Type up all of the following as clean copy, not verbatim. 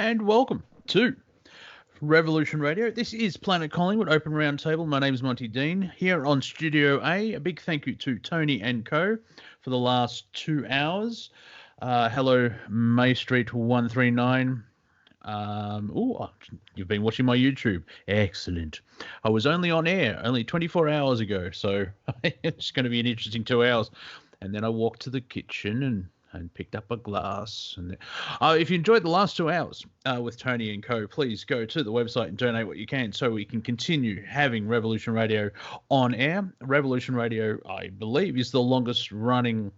And welcome to Revolution Radio. This is Planet Collingwood Open Roundtable. My name is Monty Dean. Here on Studio A, a big thank you to Tony and Co. for the last 2 hours. Hello, May Street 139. You've been watching my YouTube. Excellent. I was only on air only 24 hours ago, so it's going to be an interesting 2 hours. And then I walked to the kitchen and picked up a glass. And if you enjoyed the last 2 hours with Tony and Co., please go to the website and donate what you can so we can continue having Revolution Radio on air. Revolution Radio, I believe, is the longest running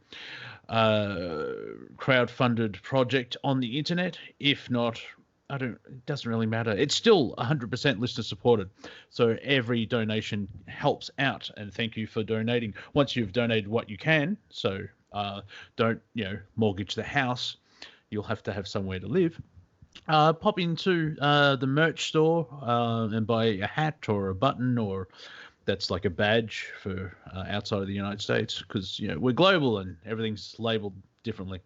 crowd-funded project on the internet. If not, it doesn't really matter. It's still 100% listener supported. So every donation helps out, and thank you for donating. Once you've donated what you can, so don't mortgage the house. You'll have to have somewhere to live. Pop into the merch store and buy a hat or a button, or that's like a badge for outside of the United States, because we're global and everything's labeled differently.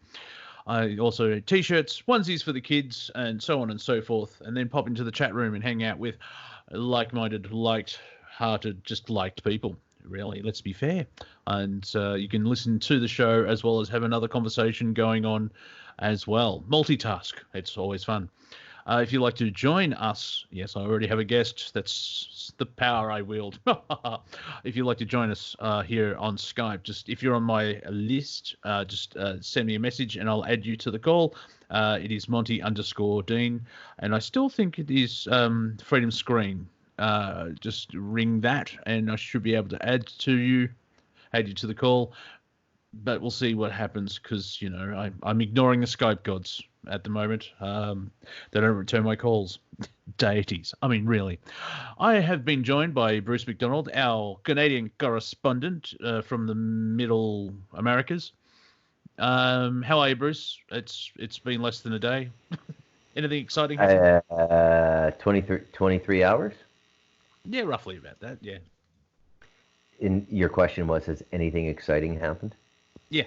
Also t-shirts, onesies for the kids, and so on and so forth. And then pop into the chat room and hang out with like-minded, light-hearted, just liked people. Really, let's be fair. And you can listen to the show as well as have another conversation going on as well. Multitask. It's always fun. If you'd like to join us, yes, I already have a guest. That's the power I wield. If you'd like to join us here on Skype, just if you're on my list, just send me a message and I'll add you to the call. It is Monty_Dean, and I still think it is Freedom Screen. Just ring that and I should be able to add you to the call, but we'll see what happens, because I'm ignoring the Skype gods at the moment. They don't return my calls. Deities. I mean, really. I have been joined by Bruce MacDonald, our Canadian correspondent from the Middle Americas. How are you, Bruce? It's been less than a day. Anything exciting? 23 hours? Yeah, roughly about that, yeah. Your question was, has anything exciting happened? Yeah.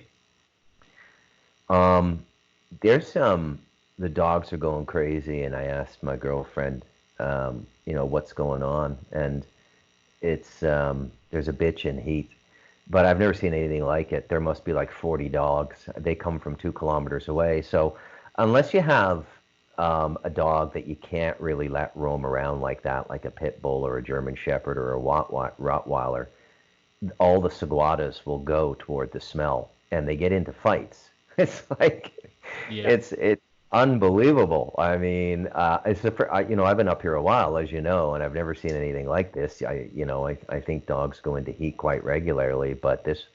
There's the dogs are going crazy, and I asked my girlfriend, what's going on, and it's there's a bitch in heat, but I've never seen anything like it. There must be like 40 dogs. They come from 2 kilometers away, so unless you have a dog that you can't really let roam around like that, like a pit bull or a German Shepherd or a Rottweiler, all the saguadas will go toward the smell, and they get into fights. It's like, it's unbelievable. I mean, I've been up here a while, as you know, and I've never seen anything like this. I think dogs go into heat quite regularly, but this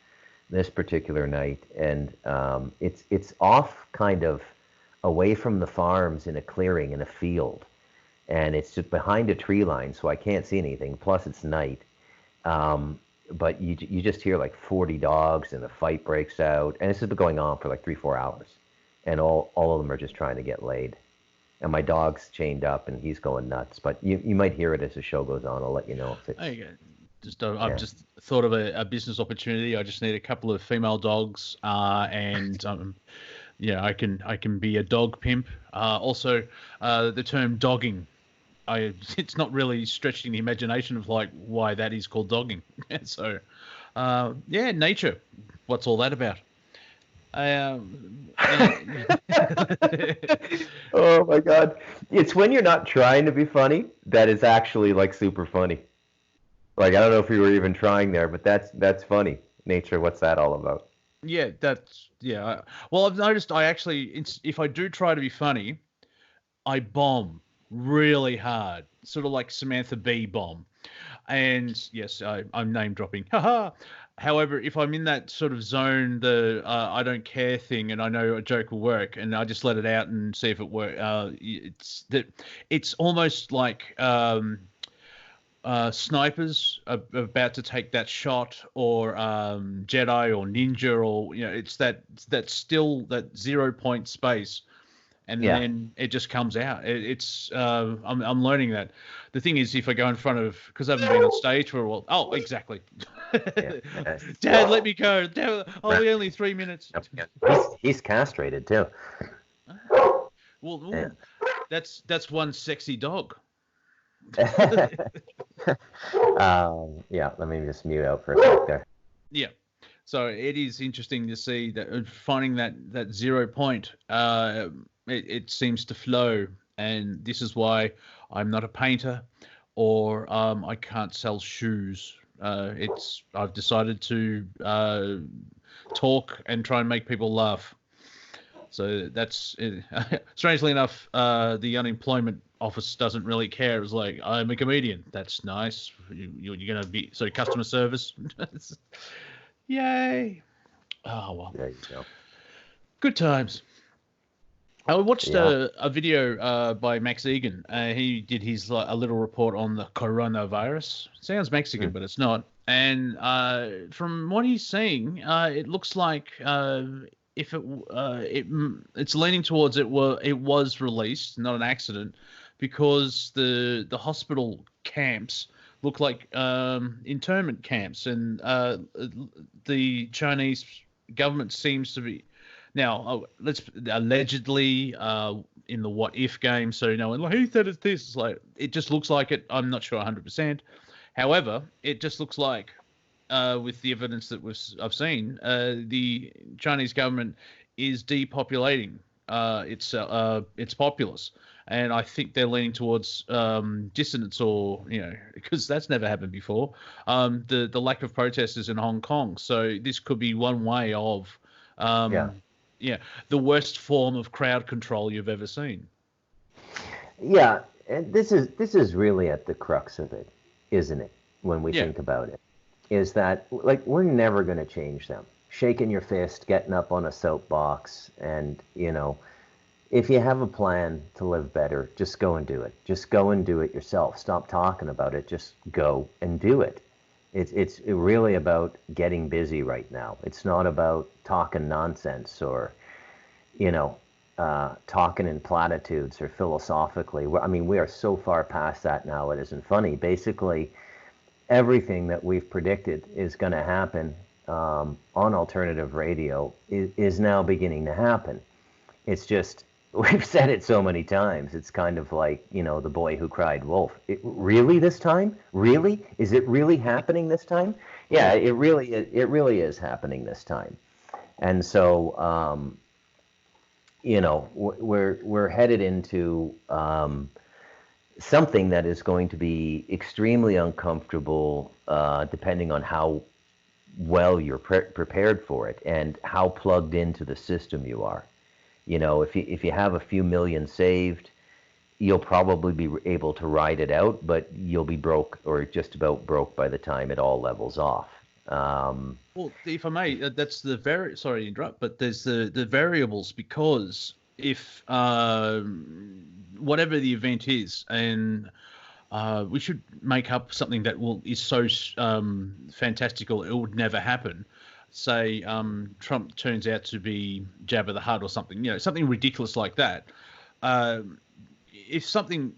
particular night, and it's off kind of away from the farms in a clearing in a field, and it's just behind a tree line, so I can't see anything. Plus, it's night. But you just hear like 40 dogs, and a fight breaks out, and this has been going on for like 3-4 hours, and all of them are just trying to get laid. And my dog's chained up, and he's going nuts. But you might hear it as the show goes on. I'll let you know. There you go. I've just thought of a business opportunity. I just need a couple of female dogs, and I can be a dog pimp. Also, the term dogging, it's not really stretching the imagination of like why that is called dogging. So, nature. What's all that about? Oh my God! It's when you're not trying to be funny that is actually like super funny. Like, I don't know if you were even trying there, but that's funny. Nature. What's that all about? Yeah, well, I've noticed if I do try to be funny, I bomb really hard, sort of like Samantha Bee bomb. And yes, I'm name dropping. Haha. However, if I'm in that sort of zone, the I don't care thing, and I know a joke will work, and I just let it out and see if it works. It's almost like snipers are about to take that shot, or Jedi or ninja, or it's that 0-point space, and then it just comes out. I'm learning that. The thing is, if I go in front of, because I haven't been on stage for a while. Oh, exactly. Dad, let me go. Dad, only 3 minutes. He's castrated too. Well, That's one sexy dog. Yeah, let me just mute out for a sec there. Yeah. So it is interesting to see that finding that 0 point. It seems to flow, and this is why I'm not a painter, or I can't sell shoes. I've decided to talk and try and make people laugh. So that's strangely enough, the unemployment office doesn't really care. It's like, I'm a comedian. That's nice. You're going to be customer service. Yay. Oh well. There you go. Good times. I watched a video by Max Egan. He did his a little report on the coronavirus. Sounds Mexican, but it's not. And from what he's saying, it looks like if it's leaning towards it was released, not an accident, because the hospital camps look like internment camps, and the Chinese government seems to be. Now, let's allegedly in the what if game. So who said it's this? It's like it just looks like it. I'm not sure 100%. However, it just looks like with the evidence that I've seen, the Chinese government is depopulating its populace, and I think they're leaning towards dissonance, or because that's never happened before. The lack of protesters in Hong Kong. So this could be one way of. Yeah, the worst form of crowd control you've ever seen. Yeah, and this is really at the crux of it, isn't it? When we think about it, is that we're never going to change them. Shaking your fist, getting up on a soapbox, and if you have a plan to live better, just go and do it. Just go and do it yourself. Stop talking about it. Just go and do it. It's really about getting busy right now. It's not about talking nonsense or, talking in platitudes or philosophically. We are so far past that now, it isn't funny. Basically, everything that we've predicted is going to happen on alternative radio is now beginning to happen. It's just, we've said it so many times. It's kind of like, the boy who cried wolf. Really this time? Really? Is it really happening this time? Yeah, it really is happening this time. And so, we're headed into something that is going to be extremely uncomfortable, depending on how well you're prepared for it and how plugged into the system you are. If you have a few million saved, you'll probably be able to ride it out, but you'll be broke or just about broke by the time it all levels off. Well, if I may, that's sorry to interrupt, but there's the variables, because if whatever the event is, and we should make up something that is so fantastical it would never happen. Say Trump turns out to be Jabba the Hutt or something, something ridiculous like that. If something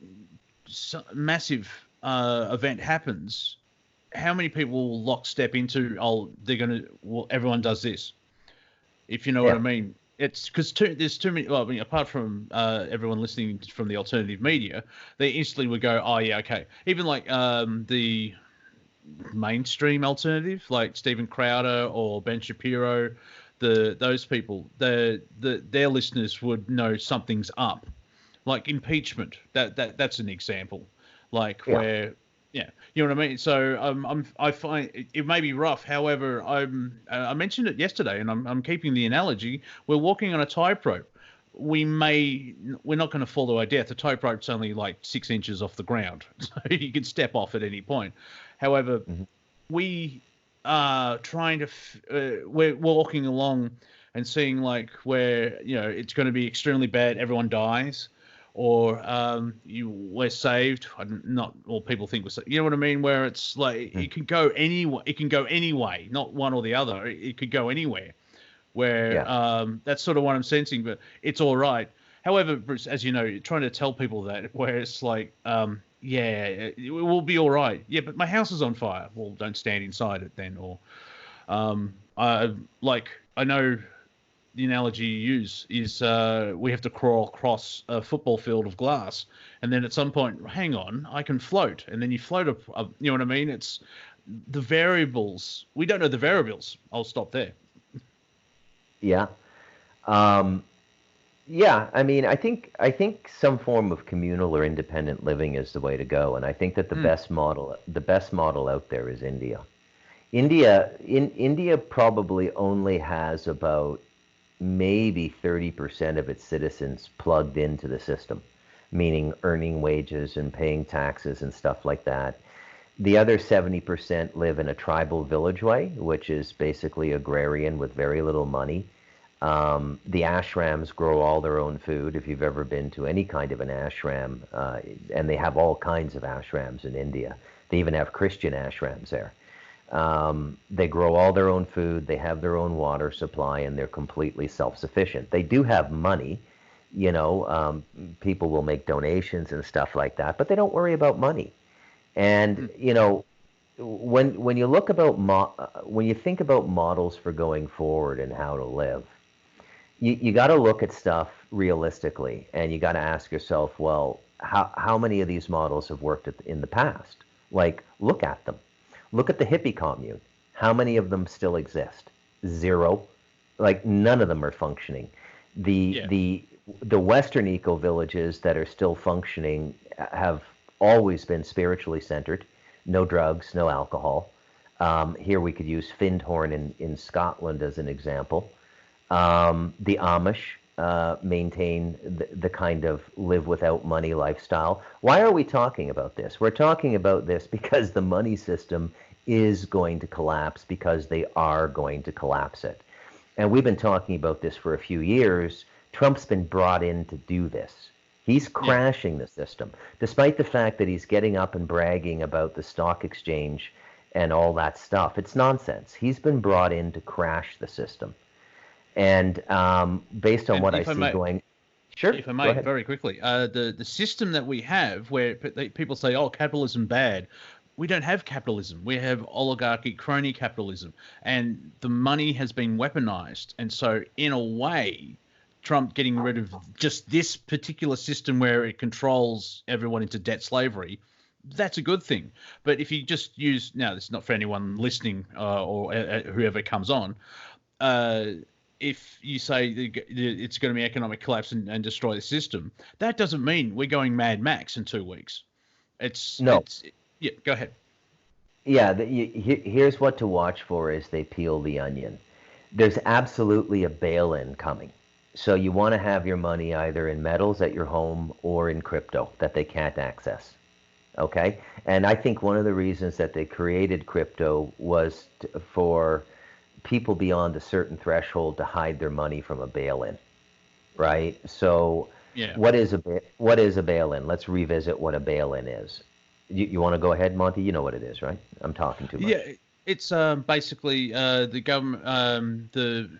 massive event happens, how many people will lockstep into? Everyone does this. If you know what I mean. It's because there's too many. Well, apart from everyone listening from the alternative media, they instantly would go, "Oh yeah, okay." Even like the mainstream alternative, like Stephen Crowder or Ben Shapiro, those people, their listeners would know something's up, like impeachment. That's an example, where, you know what I mean. So I find it may be rough. However, I mentioned it yesterday, and I'm keeping the analogy. We're walking on a tightrope. We're not going to fall to our death. The tightrope's only like 6 inches off the ground, so you can step off at any point. However, we are trying to. We're walking along and seeing where it's going to be extremely bad. Everyone dies, or we're saved. Not all people think we're saved. You know what I mean? Where it's like it can go anywhere. It can go anyway, not one or the other. It could go anywhere. Where that's sort of what I'm sensing, but it's all right. However, Bruce, as you know, you're trying to tell people that, where it's like, it will be all right. Yeah, but my house is on fire. Well, don't stand inside it then. Or, I know the analogy you use is we have to crawl across a football field of glass, and then at some point, hang on, I can float, and then you float up. You know what I mean? It's the variables. We don't know the variables. I'll stop there. Yeah. Um, yeah, I mean, I think some form of communal or independent living is the way to go, and I think that the best model out there is India. India probably only has about maybe 30% of its citizens plugged into the system, meaning earning wages and paying taxes and stuff like that. The other 70% live in a tribal village way, which is basically agrarian with very little money. The ashrams grow all their own food. If you've ever been to any kind of an ashram, and they have all kinds of ashrams in India, they even have Christian ashrams there. They grow all their own food, they have their own water supply, and they're completely self-sufficient. They do have money, people will make donations and stuff like that, but they don't worry about money. And when you look about when you think about models for going forward and how to live, you got to look at stuff realistically, and you got to ask yourself, well, how many of these models have worked in the past? Like, look at them. Look at the hippie commune. How many of them still exist? Zero. Like, none of them are functioning. The Western eco villages that are still functioning have always been spiritually centered. No drugs, no alcohol. Here we could use Findhorn in Scotland as an example. The Amish maintain the kind of live without money lifestyle. Why are we talking about this? We're talking about this because the money system is going to collapse, because they are going to collapse it. And we've been talking about this for a few years. Trump's been brought in to do this. He's crashing the system, despite the fact that he's getting up and bragging about the stock exchange and all that stuff. It's nonsense. He's been brought in to crash the system. And based on what I see going, sure. If I may, very quickly, the system that we have, where people say, "Oh, capitalism bad," we don't have capitalism. We have oligarchy, crony capitalism, and the money has been weaponized. And so, in a way, Trump getting rid of just this particular system where it controls everyone into debt slavery, that's a good thing. But if you just use, now this is not for anyone listening or whoever comes on, if you say it's going to be economic collapse and destroy the system, that doesn't mean we're going Mad Max in 2 weeks. Yeah, go ahead. Yeah, here's what to watch for as they peel the onion. There's absolutely a bail-in coming. So you want to have your money either in metals at your home or in crypto that they can't access. Okay? And I think one of the reasons that they created crypto was for people beyond a certain threshold to hide their money from a bail-in, right? So what is a bail-in? Let's revisit what a bail-in is. You want to go ahead, Monty? You know what it is, right? I'm talking too much. Yeah, it's basically the government, the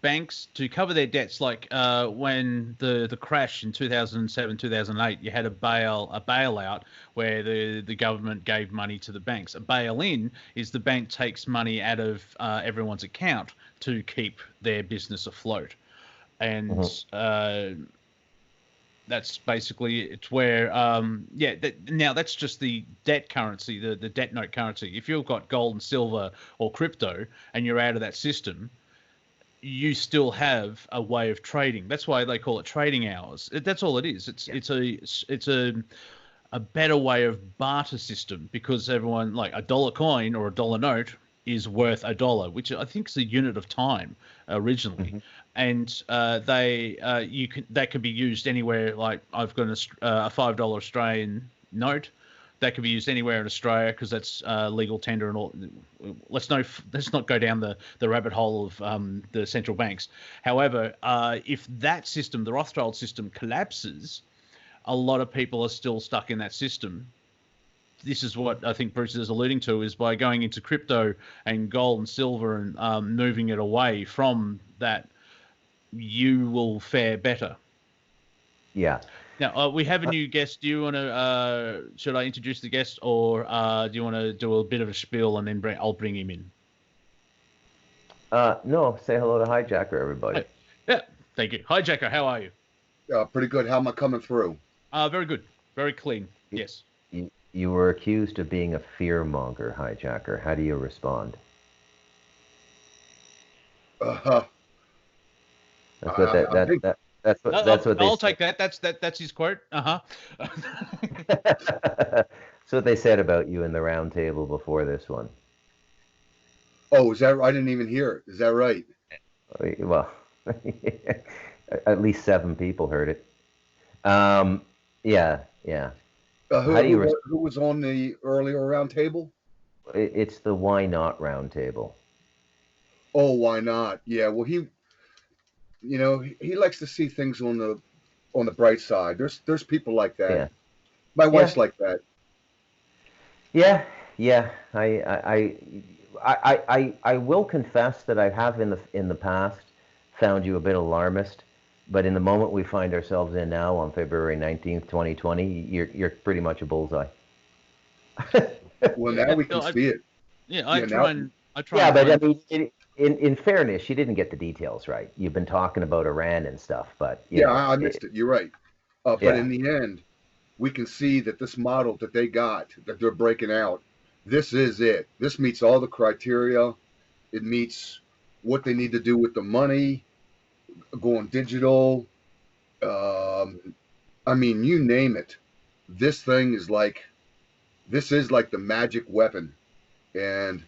banks, to cover their debts. Like when the crash in 2007, 2008, you had a bailout where the government gave money to the banks. A bail-in is the bank takes money out of everyone's account to keep their business afloat, and that's basically, it's where now that's just the debt currency, the debt note currency. If you've got gold and silver or crypto and you're out of that system, you still have a way of trading. That's why they call it trading hours. That's all it is. It's a better way of barter system, because everyone, like a dollar coin or a dollar note is worth $1, which I think is a unit of time originally. And that could be used anywhere. Like I've got a $5 Australian note that could be used anywhere in Australia, because that's legal tender and all. Let's not go down the rabbit hole of the central banks. However, if that system, the Rothschild system, collapses, a lot of people are still stuck in that system. This is what I think Bruce is alluding to, is by going into crypto and gold and silver and moving it away from that, you will fare better. Yeah. Now, we have a new guest. Do you want to, should I introduce the guest, or do you want to do a bit of a spiel and then I'll bring him in? No, say hello to HiJacker, everybody. Thank you. HiJacker, how are you? Pretty good. How am I coming through? Very good. Very clean. You, Yes. you were accused of being a fearmonger, hijacker. How do you respond? Uh, That's what I think that's what they I'll said. take that. That's his quote. That's what they said about you in the round table before this one. Oh, is that? I didn't even hear it. Is that right? Well, at least 7 people heard it. Um, yeah, yeah. How do you? Who was on the earlier round table? It's the why not round table. Oh, why not? Yeah. Well, he likes to see things on the bright side. There's people like that. Yeah, My yeah, wife's like that. yeah, yeah. I will confess that I have in the past found you a bit alarmist, but in the moment we find ourselves in now on February 19th, 2020, you're pretty much a bullseye. Well, now we can No, see it. yeah, Yeah. Now, I try Yeah, and but I find. mean, in fairness, she didn't get the details right. You've been talking about Iran and stuff, but yeah, I missed it. You're right. But yeah, in the end, we can see that this model that they got, that they're breaking out, this is it. This meets all the criteria. It meets what they need to do with the money, going digital. Um, I mean, you name it. This thing is like, this is like the magic weapon, and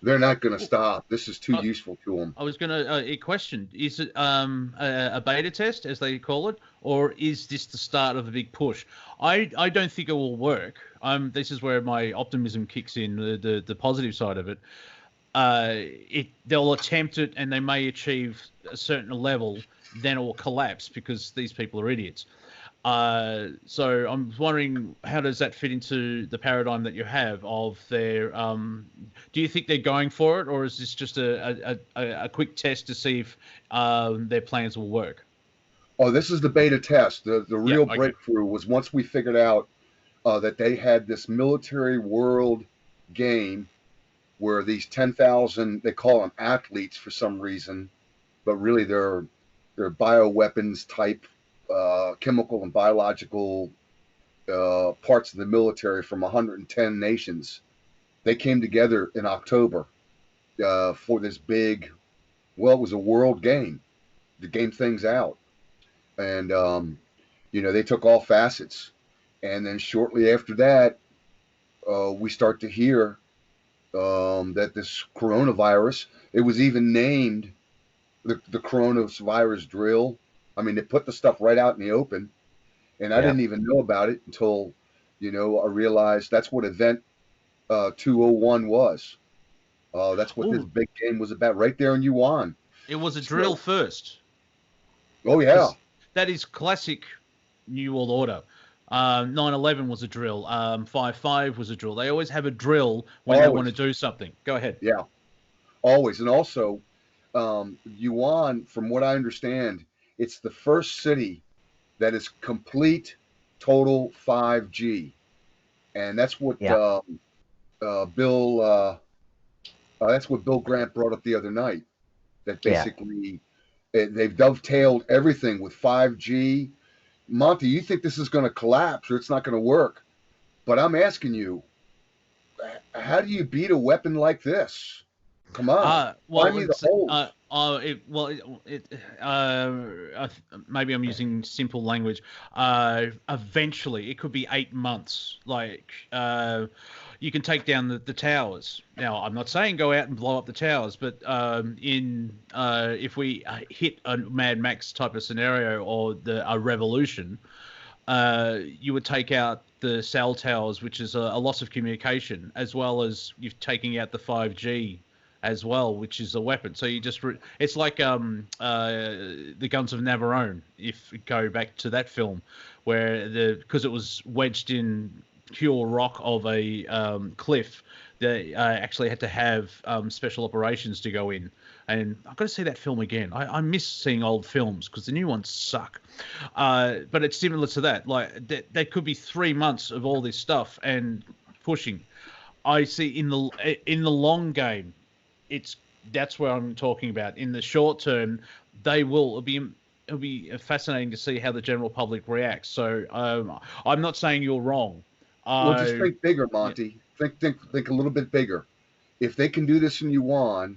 they're not going to stop. This is too I, useful to them. I was going to a question: is it a beta test, as they call it, or is this the start of the big push? I don't think it will work. This is where my optimism kicks in, the positive side of it. They'll attempt it and they may achieve a certain level, then it will collapse because these people are idiots. So I'm wondering, how does that fit into the paradigm that you have of their? Do you think they're going for it, or is this just a quick test to see if their plans will work? Oh, this is the beta test. The Yeah. real Okay. breakthrough was once we figured out that they had this military world game where these 10,000, they call them athletes for some reason, but really they're bioweapons type, chemical and biological parts of the military from 110 nations. They came together in October for this big, well, it was a world game to game things out. And, they took all facets. And then shortly after that, we start to hear that this coronavirus, it was even named the coronavirus drill. I mean, they put the stuff right out in the open, and I yeah. didn't even know about it until, I realized that's what Event 201 was. That's what this Oh, big game was about, right there in Yuan. it was a drill So, first, oh yeah, because that is classic New World Order. 9/11 was a drill. 5/5 was a drill. They always have a drill when they want to always, do something. Go ahead. yeah, always, and also Yuan, from what I understand, it's the first city that is complete total 5G, and Yeah, Bill that's what Bill Grant brought up the other night. That yeah. basically they've dovetailed everything with 5G. Monty, you think this is going to collapse or it's not going to work? But I'm asking you, how do you beat a weapon like this? Come on, find Well, me the holes. maybe I'm using simple language. Eventually, it could be 8 months. Like, you can take down the towers. Now, I'm not saying go out and blow up the towers, but if we hit a Mad Max type of scenario or a revolution, you would take out the cell towers, which is a loss of communication, as well as you're taking out the 5G as well, which is a weapon. So you just it's like the Guns of Navarone, if you go back to that film, where because it was wedged in pure rock of a cliff, they actually had to have special operations to go in. And I've got to see that film again. I miss seeing old films because the new ones suck. But it's similar to that. Like there could be 3 months of all this stuff and pushing. I see in the long game, it's that's where I'm talking about. In the short term, they will be it'll be fascinating to see how the general public reacts. So I'm not saying you're wrong. Well, just think bigger, Yeah, Monty. Think a little bit bigger. If they can do this in Yuan,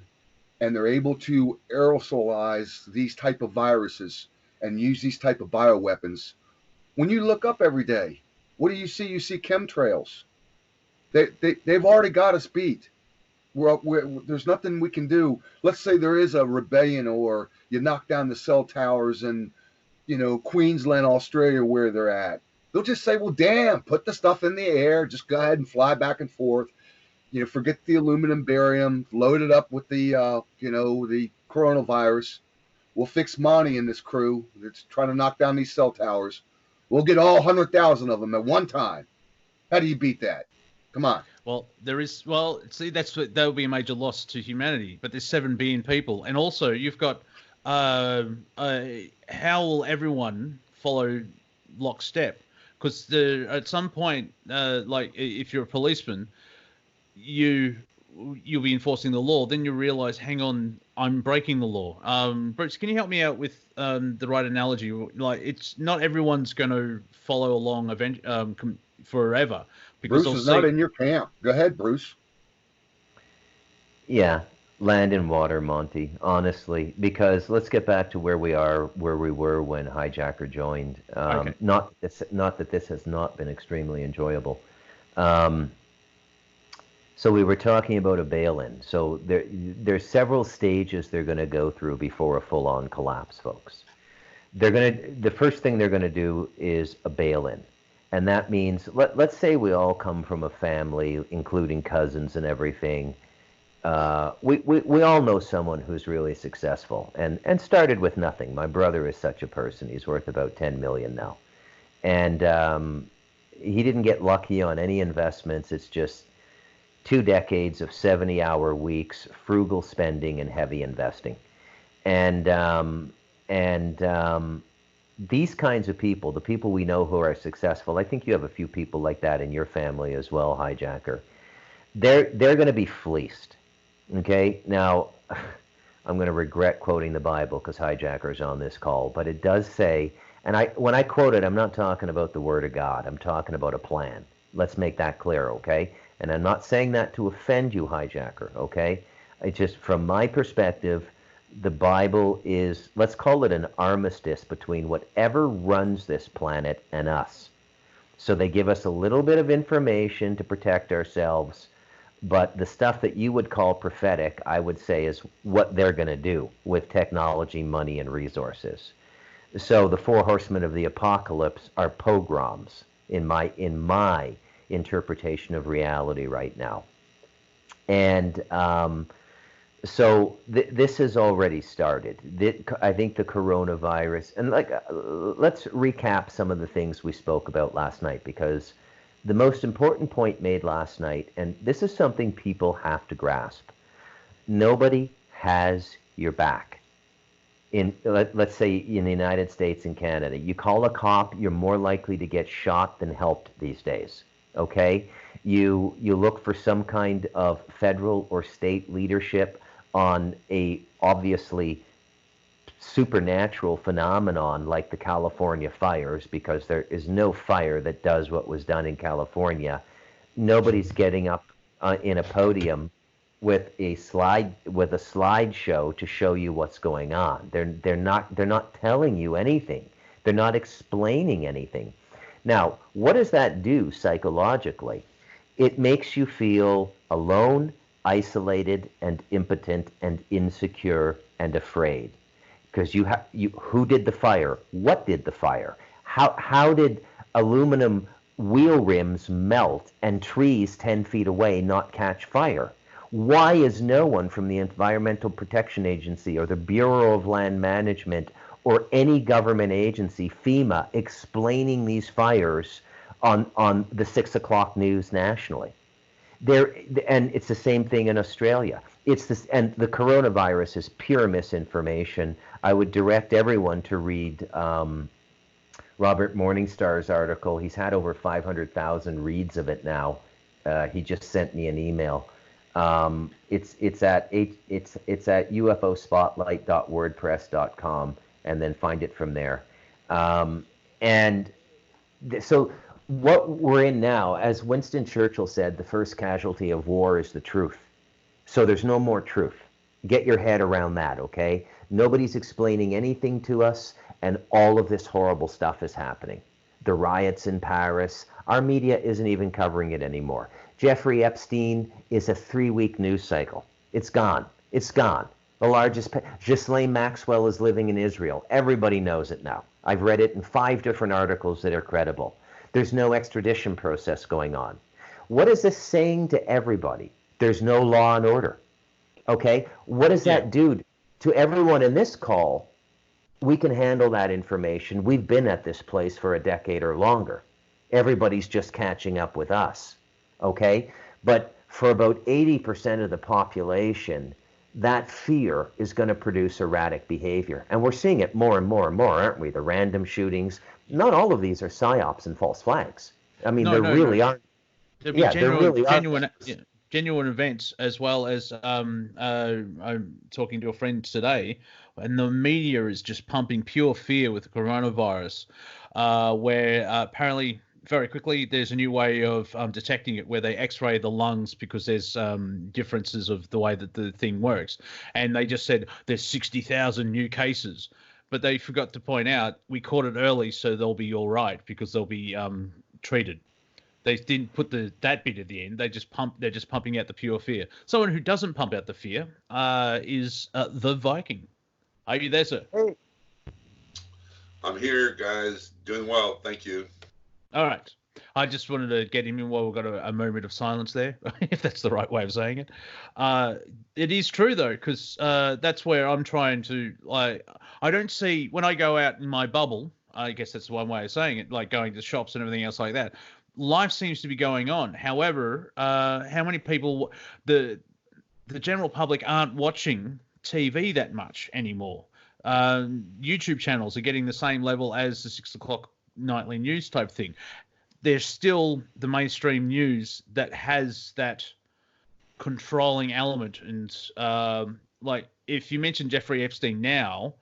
and they're able to aerosolize these type of viruses and use these type of bioweapons, when you look up every day, what do you see? You see chemtrails. They've already got us beat. There's nothing we can do. Let's say there is a rebellion, or you knock down the cell towers in, Queensland, Australia, where they're at. They'll just say, well, damn, put the stuff in the air. Just go ahead and fly back and forth. Forget the aluminum barium, load it up with the coronavirus. We'll fix Monty and this crew that's trying to knock down these cell towers. We'll get all 100,000 of them at one time. How do you beat that? Come on. Well, see, that would be a major loss to humanity. But there's 7 billion people, and also you've got how will everyone follow lockstep? Because at some point, like if you're a policeman, you'll be enforcing the law. Then you realize, hang on, I'm breaking the law. Bruce, can you help me out with the right analogy? Like, it's not everyone's going to follow along forever. Because Bruce is not in your camp. Go ahead, Bruce. Yeah, land and water, Monty, honestly, because let's get back to where we were when HiJacker joined. Okay. Not that this has not been extremely enjoyable. So we were talking about a bail-in. So there's several stages they're going to go through before a full-on collapse, folks. The first thing they're going to do is a bail-in. And that means, let's say we all come from a family, including cousins and everything. We all know someone who's really successful and started with nothing. My brother is such a person. He's worth about 10 million now. And he didn't get lucky on any investments. It's just 2 decades of 70-hour weeks, frugal spending, and heavy investing. And these kinds of people, the people we know who are successful, I think you have a few people like that in your family as well, HiJacker. They're going to be fleeced. Okay? Now, I'm going to regret quoting the Bible because HiJacker's on this call, but it does say, and when I quote it, I'm not talking about the Word of God. I'm talking about a plan. Let's make that clear, okay? And I'm not saying that to offend you, HiJacker, okay? It's just from my perspective, the Bible is, let's call it an armistice between whatever runs this planet and us. So they give us a little bit of information to protect ourselves, but the stuff that you would call prophetic, I would say, is what they're going to do with technology, money, and resources. So the 4 horsemen of the apocalypse are pogroms in my interpretation of reality right now. And so this has already started. I think the coronavirus, and let's recap some of the things we spoke about last night, because the most important point made last night, and this is something people have to grasp. Nobody has your back. Let's say in the United States and Canada, you call a cop, you're more likely to get shot than helped these days. Okay? You look for some kind of federal or state leadership on a obviously supernatural phenomenon like the California fires, because there is no fire that does what was done in California. Nobody's getting up in a podium with a slideshow to show you what's going on. They're not telling you anything. They're not explaining anything. Now, what does that do psychologically? It makes you feel alone, isolated, and impotent, and insecure, and afraid. Because who did the fire? What did the fire? How did aluminum wheel rims melt and trees 10 feet away not catch fire? Why is no one from the Environmental Protection Agency or the Bureau of Land Management or any government agency, FEMA, explaining these fires on the 6 o'clock news nationally? And it's the same thing in Australia. And the coronavirus is pure misinformation. I would direct everyone to read Robert Morningstar's article. He's had over 500,000 reads of it now. He just sent me an email. It's at ufospotlight.wordpress.com, and then find it from there. And so what we're in now, as Winston Churchill said, the first casualty of war is the truth. So there's no more truth. Get your head around that, okay? Nobody's explaining anything to us, and all of this horrible stuff is happening. The riots in Paris, our media isn't even covering it anymore. Jeffrey Epstein is a 3-week news cycle. It's gone. It's gone. The largest, Ghislaine Maxwell is living in Israel. Everybody knows it now. I've read it in 5 different articles that are credible. There's no extradition process going on. What is this saying to everybody? There's no law and order. Okay? What does that do to everyone in this call? We can handle that information. We've been at this place for a decade or longer. Everybody's just catching up with us. Okay? But for about 80% of the population, that fear is going to produce erratic behavior. And we're seeing it more and more and more, aren't we? The random shootings. Not all of these are psyops and false flags. I mean, there really aren't. There'll be genuine events, as well as I'm talking to a friend today, and the media is just pumping pure fear with the coronavirus, where apparently very quickly there's a new way of detecting it, where they x-ray the lungs because there's differences of the way that the thing works. And they just said there's 60,000 new cases. But they forgot to point out we caught it early, so they'll be all right because they'll be treated. They didn't put that bit at the end. They're just pumping out the pure fear. Someone who doesn't pump out the fear is the Viking. Are you there, sir? Hey. I'm here, guys. Doing well. Thank you. All right. I just wanted to get him in while we've got a moment of silence there, if that's the right way of saying it. It is true, though, because that's where I'm trying to, I don't see, when I go out in my bubble, I guess that's one way of saying it, like going to shops and everything else like that, life seems to be going on. However, how many people, the general public aren't watching TV that much anymore. YouTube channels are getting the same level as the 6 o'clock nightly news type thing. There's still the mainstream news that has that controlling element. And like, if you mention Jeffrey Epstein now,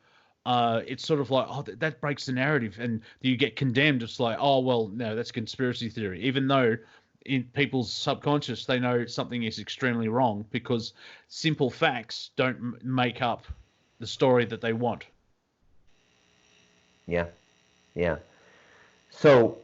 it's sort of like, oh, that breaks the narrative, and you get condemned. It's like, oh, well, no, that's conspiracy theory, even though in people's subconscious they know something is extremely wrong, because simple facts don't make up the story that they want. Yeah. So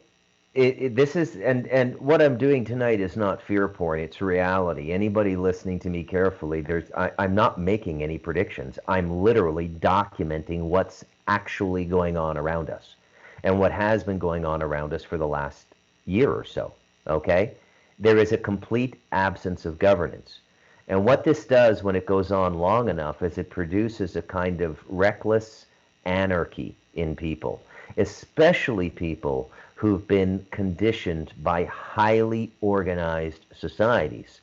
this is, and what I'm doing tonight is not fear porn, it's reality. Anybody listening to me carefully, I'm not making any predictions. I'm literally documenting what's actually going on around us, and what has been going on around us for the last year or so, okay? There is a complete absence of governance. And what this does when it goes on long enough is it produces a kind of reckless anarchy in people, especially people who've been conditioned by highly organized societies.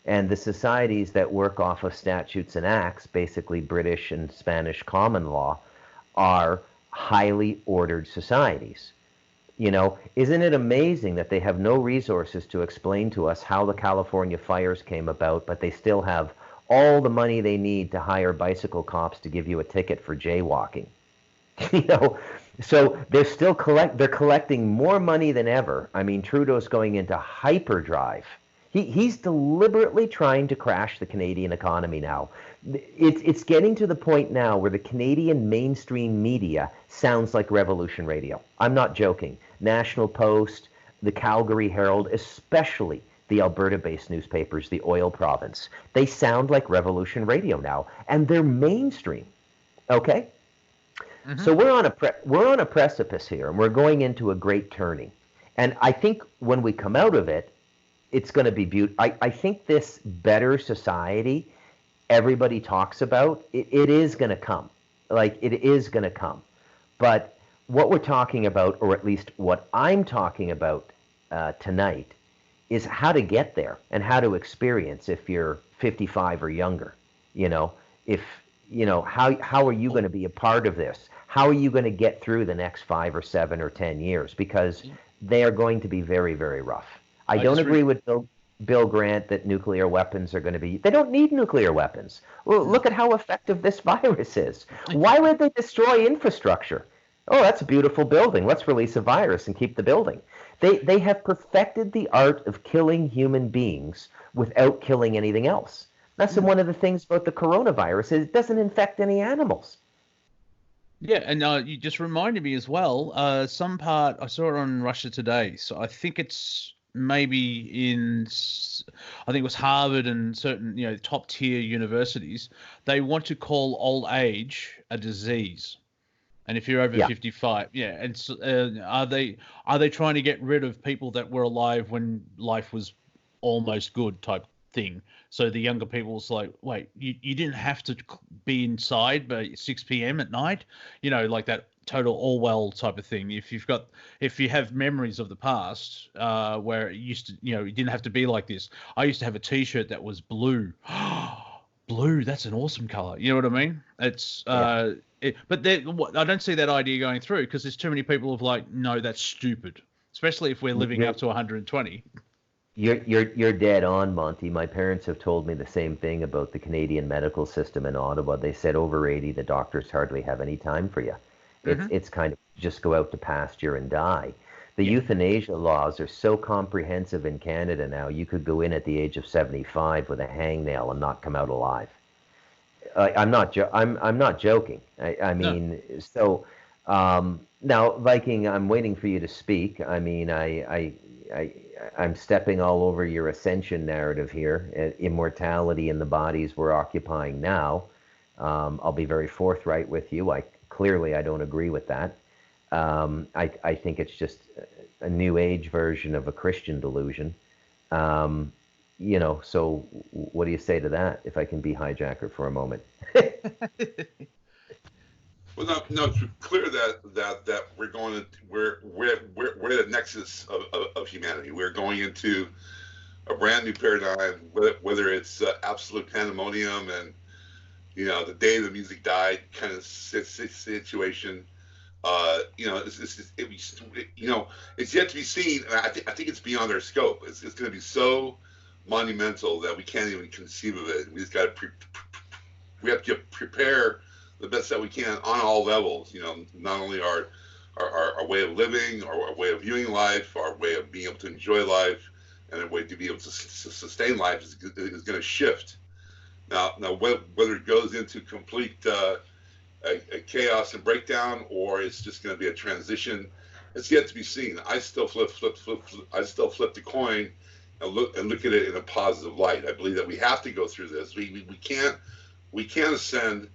And the societies that work off of statutes and acts, basically British and Spanish common law, are highly ordered societies. You know, isn't it amazing that they have no resources to explain to us how the California fires came about, but they still have all the money they need to hire bicycle cops to give you a ticket for jaywalking? You know, so they're still collecting more money than ever. I mean, Trudeau's going into hyperdrive. He's deliberately trying to crash the Canadian economy now. It's getting to the point now where the Canadian mainstream media sounds like Revolution Radio. I'm not joking. National Post, the Calgary Herald, especially the Alberta-based newspapers, the oil province, they sound like Revolution Radio now, and they're mainstream. Okay? Mm-hmm. So we're on a precipice here, and we're going into a great turning. And I think when we come out of it, it's going to be beautiful. I think this better society everybody talks about, it is going to come. Like, it is going to come. But what we're talking about, or at least what I'm talking about tonight, is how to get there and how to experience if you're 55 or younger. You know, how are you going to be a part of this? How are you going to get through the next 5 or 7 or 10 years? Because they are going to be very, very rough. I don't agree with Bill. Bill Grant that nuclear weapons are going to be. They don't need nuclear weapons. Well, look at how effective this virus is. Why would they destroy infrastructure? Oh, that's a beautiful building. Let's release a virus and keep the building. They have perfected the art of killing human beings without killing anything else. That's one of the things about the coronavirus is it doesn't infect any animals. Yeah, and you just reminded me as well. Some part I saw it on Russia Today, so I think it's maybe I think it was Harvard and certain top tier universities. They want to call old age a disease, and if you're over 55, and so, are they trying to get rid of people that were alive when life was almost good type thing? So the younger people's like, wait, you didn't have to be inside by 6 p.m. at night, like that total Orwell type of thing. If you have memories of the past where it used to, you didn't have to be like this. I used to have a T-shirt that was blue. Blue, that's an awesome color. You know what I mean? It's but I don't see that idea going through because there's too many people who are like, no, that's stupid. Especially if we're living up to 120. You're dead on, Monty. My parents have told me the same thing about the Canadian medical system in Ottawa. They said over 80, the doctors hardly have any time for you. It's kind of just go out to pasture and die. The euthanasia laws are so comprehensive in Canada now. You could go in at the age of 75 with a hangnail and not come out alive. I'm not joking. I mean, no. So now, Viking, I'm waiting for you to speak. I mean, I'm stepping all over your ascension narrative here. Immortality in the bodies we're occupying now. I'll be very forthright with you. I don't agree with that. I think it's just a new age version of a Christian delusion. So what do you say to that? If I can be HiJacker for a moment. Well, no, it's clear that we're at the nexus of humanity. We're going into a brand new paradigm, whether it's absolute pandemonium and the day the music died kind of situation. It's yet to be seen, and I think it's beyond our scope. It's going to be so monumental that we can't even conceive of it. We just got to we have to prepare the best that we can on all levels. Not only our way of living, our way of viewing life, our way of being able to enjoy life, and a way to be able to sustain life is going to shift. Now, whether it goes into complete a chaos and breakdown, or it's just going to be a transition, it's yet to be seen. I still flip the coin and look at it in a positive light. I believe that we have to go through this. We can't ascend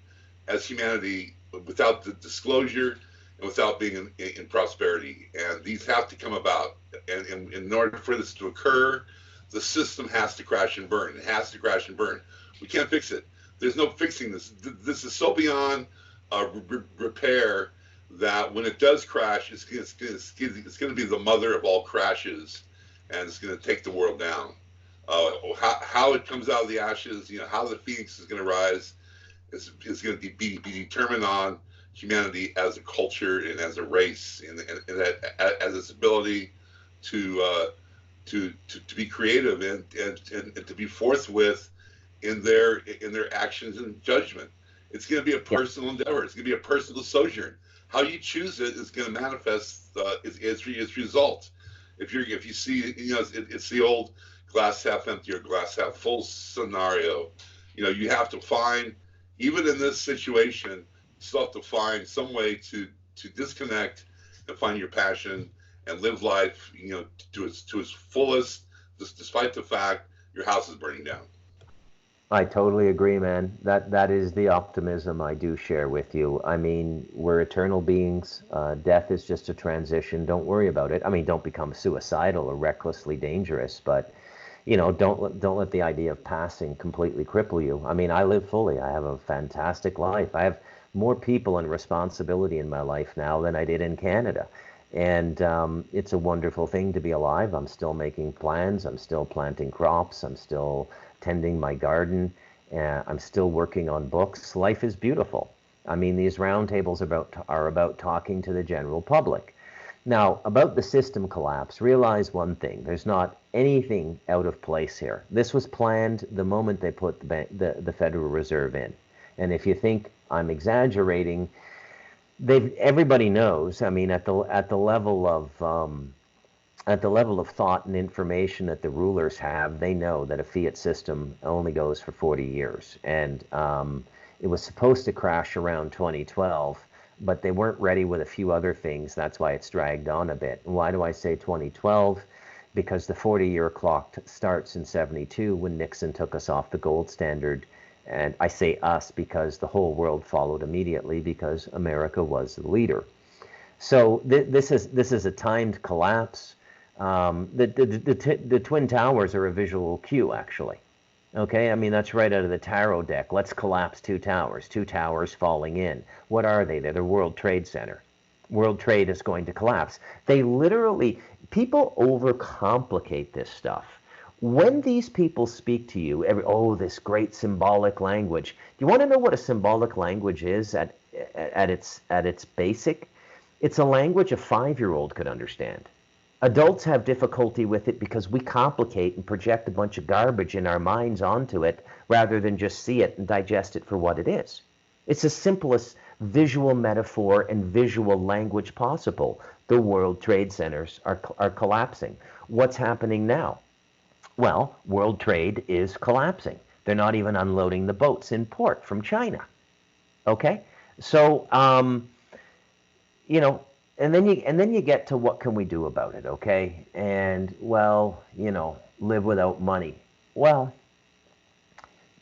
as humanity without the disclosure and without being in prosperity. And these have to come about. And in order for this to occur, the system has to crash and burn. It has to crash and burn. We can't fix it. There's no fixing this. This is so beyond repair that when it does crash, it's going to be the mother of all crashes, and it's going to take the world down. How it comes out of the ashes, how the phoenix is going to rise, is going to be determined on humanity as a culture and as a race, and as its ability to be creative and to be forthwith in their actions and judgment. It's going to be a personal endeavor. It's going to be a personal sojourn. How you choose it is going to manifest its result. If you see, it's the old glass half empty or glass half full scenario. You have to find, even in this situation, you still have to find some way to disconnect and find your passion and live life, to its fullest, despite the fact your house is burning down. I totally agree, man. That is the optimism I do share with you. I mean, we're eternal beings. Death is just a transition. Don't worry about it. I mean, don't become suicidal or recklessly dangerous, but don't let the idea of passing completely cripple you. I mean, I live fully. I have a fantastic life. I have more people and responsibility in my life now than I did in Canada. And it's a wonderful thing to be alive. I'm still making plans. I'm still planting crops. I'm still tending my garden. I'm still working on books. Life is beautiful. I mean, these roundtables are about talking to the general public. Now, about the system collapse, realize one thing. There's not anything out of place here. This was planned the moment they put the Federal Reserve in. And if you think I'm exaggerating, everybody knows. I mean, at the level of thought and information that the rulers have, they know that a fiat system only goes for 40 years. And it was supposed to crash around 2012. But they weren't ready with a few other things. That's why it's dragged on a bit. And why do I say 2012? Because the 40-year clock starts in 72 when Nixon took us off the gold standard. And I say us because the whole world followed immediately because America was the leader. So this is a timed collapse. The Twin Towers are a visual cue, actually. Okay, I mean, that's right out of the tarot deck. Let's collapse two towers falling in. What are they? They're the World Trade Center. World trade is going to collapse. People overcomplicate this stuff. When these people speak to you, this great symbolic language. Do you want to know what a symbolic language is at its basic? It's a language a 5-year-old could understand. Adults have difficulty with it because we complicate and project a bunch of garbage in our minds onto it rather than just see it and digest it for what it is. It's the simplest visual metaphor and visual language possible. The World Trade Centers are collapsing. What's happening now? Well, world trade is collapsing. They're not even unloading the boats in port from China. Okay? So, and then you get to what can we do about it, okay? And, well, live without money. Well,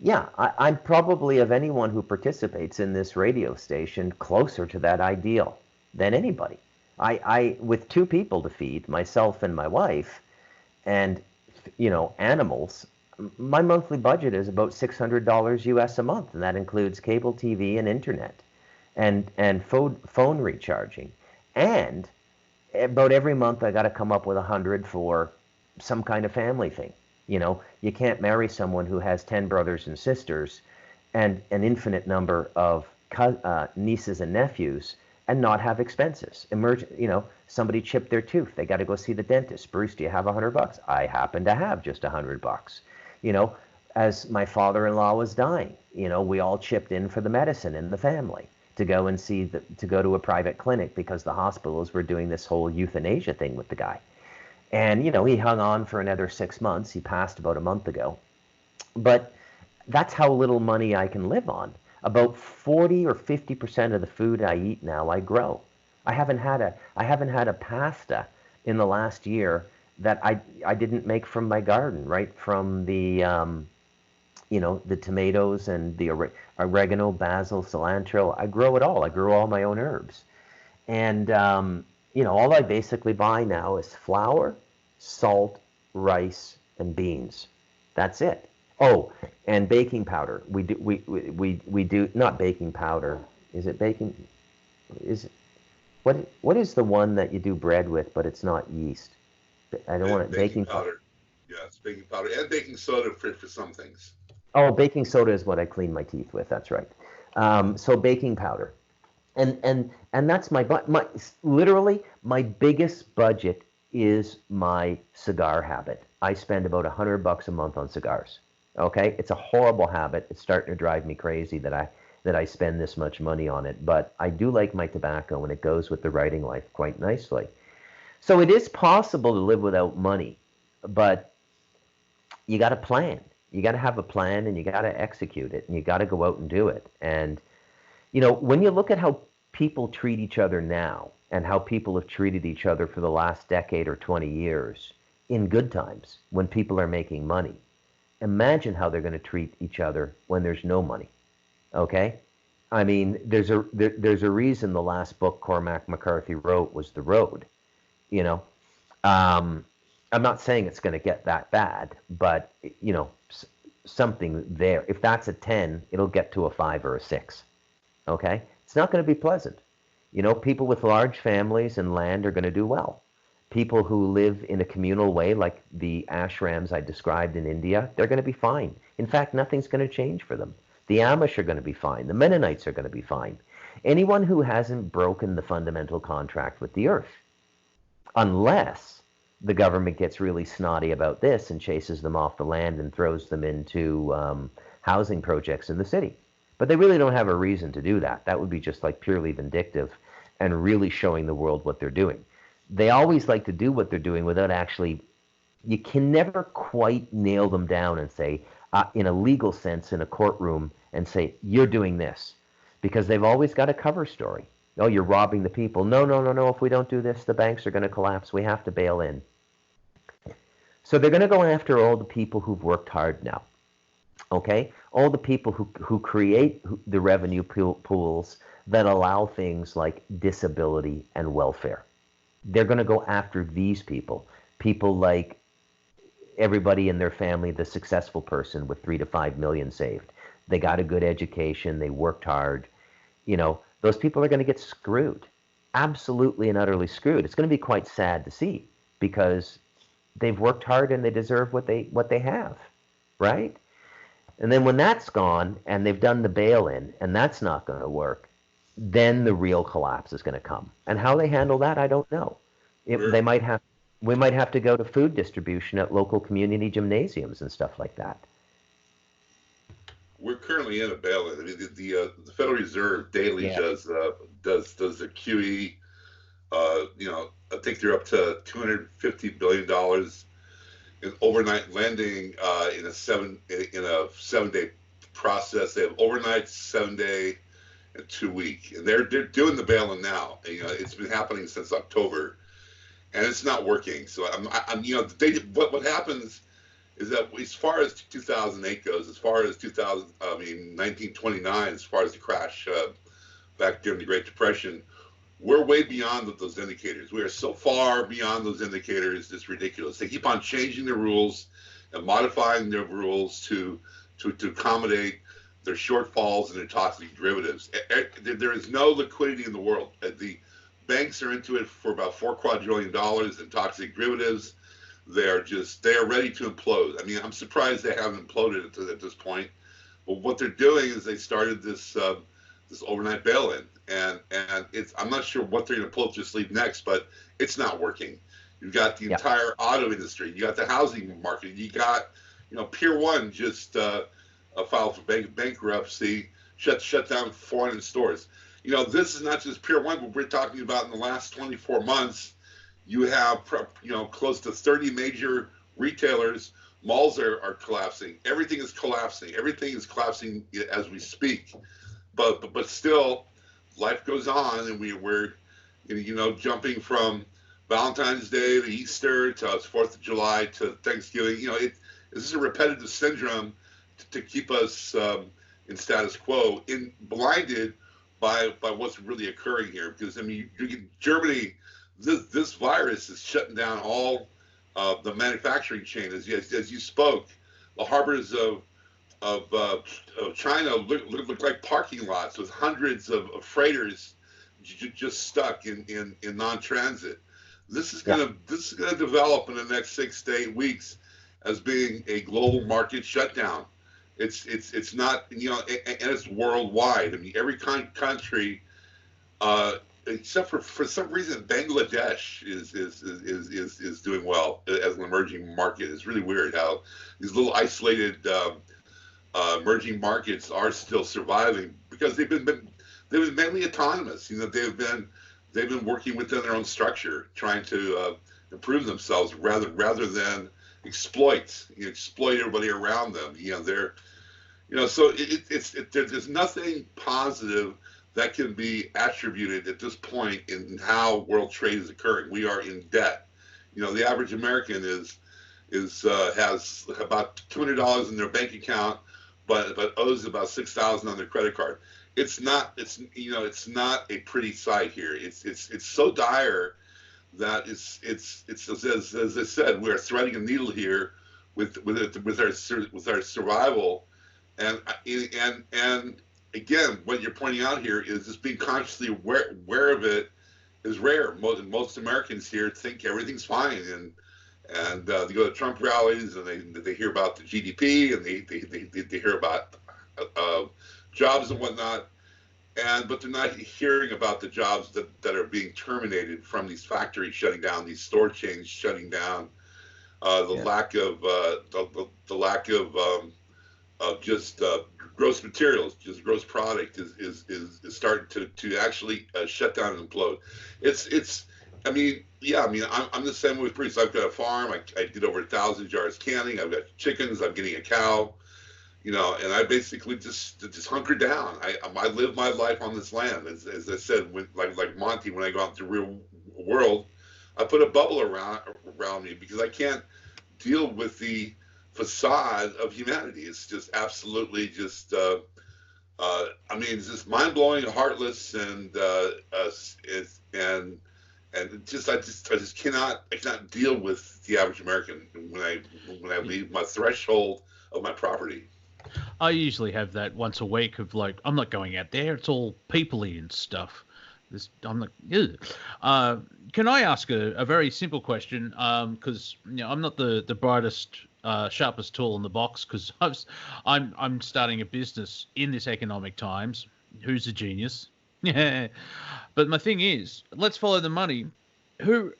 yeah, I'm probably, of anyone who participates in this radio station, closer to that ideal than anybody. I with 2 people to feed, myself and my wife, and, animals, my monthly budget is about $600 US a month, and that includes cable TV and internet and phone recharging. And about every month I got to come up with $100 for some kind of family thing. You can't marry someone who has 10 brothers and sisters and an infinite number of nieces and nephews and not have expenses. Somebody chipped their tooth. They got to go see the dentist. Bruce, do you have $100? I happen to have just $100. As my father-in-law was dying, we all chipped in for the medicine in the family to go and to go to a private clinic because the hospitals were doing this whole euthanasia thing with the guy. And, he hung on for another 6 months. He passed about a month ago. But that's how little money I can live on. About 40 or 50% of the food I eat now, I grow. I haven't had a pasta in the last year that I didn't make from my garden, right? From the the tomatoes and the oregano, basil, cilantro. I grow it all. I grow all my own herbs. And, all I basically buy now is flour, salt, rice, and beans. That's it. Oh, and baking powder. We do not baking powder. Is it baking? What is the one that you do bread with, but it's not yeast? I don't want it. Baking powder. Yeah, it's baking powder and baking soda for some things. Oh, baking soda is what I clean my teeth with. That's right. So baking powder, and that's literally my biggest budget is my cigar habit. I spend about $100 a month on cigars. Okay, it's a horrible habit. It's starting to drive me crazy that I spend this much money on it. But I do like my tobacco, and it goes with the writing life quite nicely. So it is possible to live without money, but you got to plan. You got to have a plan, and you got to execute it, and you got to go out and do it. And, when you look at how people treat each other now and how people have treated each other for the last decade or 20 years in good times when people are making money, imagine how they're going to treat each other when there's no money. Okay? I mean, there's a reason the last book Cormac McCarthy wrote was The Road. I'm not saying it's going to get that bad, but, something there. If that's a 10, it'll get to a 5 or a 6. Okay? It's not going to be pleasant. People with large families and land are going to do well. People who live in a communal way, like the ashrams I described in India, they're going to be fine. In fact, nothing's going to change for them. The Amish are going to be fine. The Mennonites are going to be fine. Anyone who hasn't broken the fundamental contract with the earth. unless the government gets really snotty about this and chases them off the land and throws them into housing projects in the city. But they really don't have a reason to do that. That would be just like purely vindictive and really showing the world what they're doing. They always like to do what they're doing without actually, you can never quite nail them down and say, in a legal sense, in a courtroom, and say, you're doing this. Because they've always got a cover story. Oh, you're robbing the people. No, no, no, no. If we don't do this, the banks are going to collapse. We have to bail in. So they're going to go after all the people who've worked hard now. Okay? All the people who create the revenue pools that allow things like disability and welfare. They're going to go after these people. People like everybody in their family, the successful person with 3 to 5 million saved. They got a good education. They worked hard. You know, those people are going to get screwed. Absolutely and utterly screwed. It's going to be quite sad to see because they've worked hard and they deserve what they have, right? And then when that's gone and they've done the bail-in and that's not going to work, then the real collapse is going to come. And how they handle that, I don't know. We might have to go to food distribution at local community gymnasiums and stuff like that. We're currently in a bail-in. I mean, the Federal Reserve daily does the QE. I think they're up to $250 billion in overnight lending in a 7-day process. They have overnight, 7-day, and 2-week, and they're doing the bail-in now. You know, it's been happening since October, and it's not working. So what happens is that as far as 2008 goes, as far as 1929, as far as the crash back during the Great Depression, we're way beyond those indicators. We are so far beyond those indicators, it's ridiculous. They keep on changing the rules and modifying their rules to accommodate their shortfalls and their toxic derivatives. There is no liquidity in the world. The banks are into it for about $4 quadrillion in toxic derivatives. They are ready to implode. I mean, I'm surprised they haven't imploded at this point. But what they're doing is they started this overnight bail-in, and I'm not sure what they're going to pull up their sleeve next, but it's not working. You've got the entire auto industry. You got the housing market. You got, Pier 1 just filed for bankruptcy, shut down 400 stores. This is not just Pier 1, but we're talking about in the last 24 months. You have, close to 30 major retailers. Malls are collapsing. Everything is collapsing. Everything is collapsing as we speak. But still, life goes on, and we're jumping from Valentine's Day to Easter to 4th of July to Thanksgiving. This is a repetitive syndrome to keep us in status quo, blinded by what's really occurring here. Because Germany. This virus is shutting down all the manufacturing chain. As you spoke, the harbors of China look like parking lots with hundreds of freighters just stuck in non-transit. This is gonna develop in the next 6 to 8 weeks as being a global market shutdown. It's not, and it's worldwide. I mean, every country. Except for some reason, Bangladesh is doing well as an emerging market. It's really weird how these little isolated emerging markets are still surviving because they've been mainly autonomous. They've been working within their own structure, trying to improve themselves rather than exploit everybody around them. So there's nothing positive that can be attributed at this point in how world trade is occurring. We are in debt. The average American has about $200 in their bank account, but owes about $6,000 on their credit card. It's not a pretty sight here. It's so dire that it's as I said, we are threading a needle here with our survival, and again, what you're pointing out here is just being consciously aware of it is rare. Most Americans here think everything's fine, and they go to Trump rallies and they hear about the GDP and they hear about jobs and whatnot, but they're not hearing about the jobs that are being terminated from these factories shutting down, these store chains shutting down, the lack of the lack of just gross materials, just gross product is starting to actually shut down and implode. It's I mean, yeah, I mean, I'm the same with Bruce. I've got a farm. I did over 1,000 jars canning. I've got chickens. I'm getting a cow. You know, and I basically just hunker down. I live my life on this land. As I said, like Monty, when I go out into the real world, I put a bubble around me because I can't deal with the facade of humanity. It's just absolutely just. I mean, it's just mind blowing, heartless, and I just cannot deal with the average American when I leave my threshold of my property. I usually have that once a week of like, I'm not going out there. It's all people-y and stuff. I'm not. Can I ask a very simple question? Because I'm not the brightest, sharpest tool in the box. Because I'm starting a business in this economic times. Who's a genius? Yeah. But my thing is, let's follow the money. Is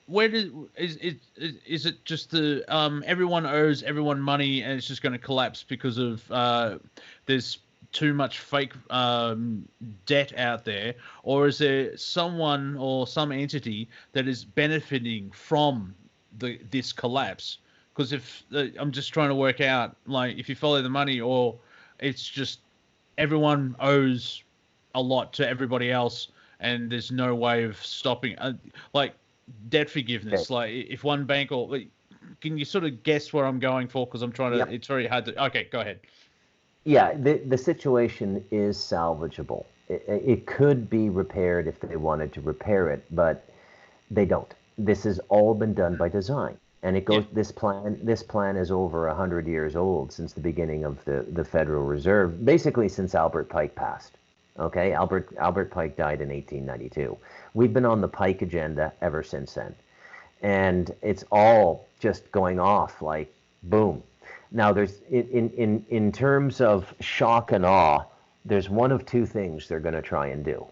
it just the everyone owes everyone money and it's just going to collapse because of there's too much fake debt out there, or is there someone or some entity that is benefiting from this collapse? Because if I'm just trying to work out, like, if you follow the money, or it's just everyone owes a lot to everybody else and there's no way of stopping, like debt forgiveness. Okay. Like if one bank, or can you sort of guess where I'm going for? Because I'm trying to. Yep. It's very hard to. Okay, go ahead. Yeah, the situation is salvageable. It could be repaired if they wanted to repair it, but they don't. This has all been done by design, and it goes. Yeah. This plan is over 100 years old, since the beginning of the Federal Reserve, basically since Albert Pike passed. Okay, Albert Pike died in 1892. We've been on the Pike agenda ever since then, and it's all just going off like boom. Now, there's in terms of shock and awe, there's one of two things they're going to try and do.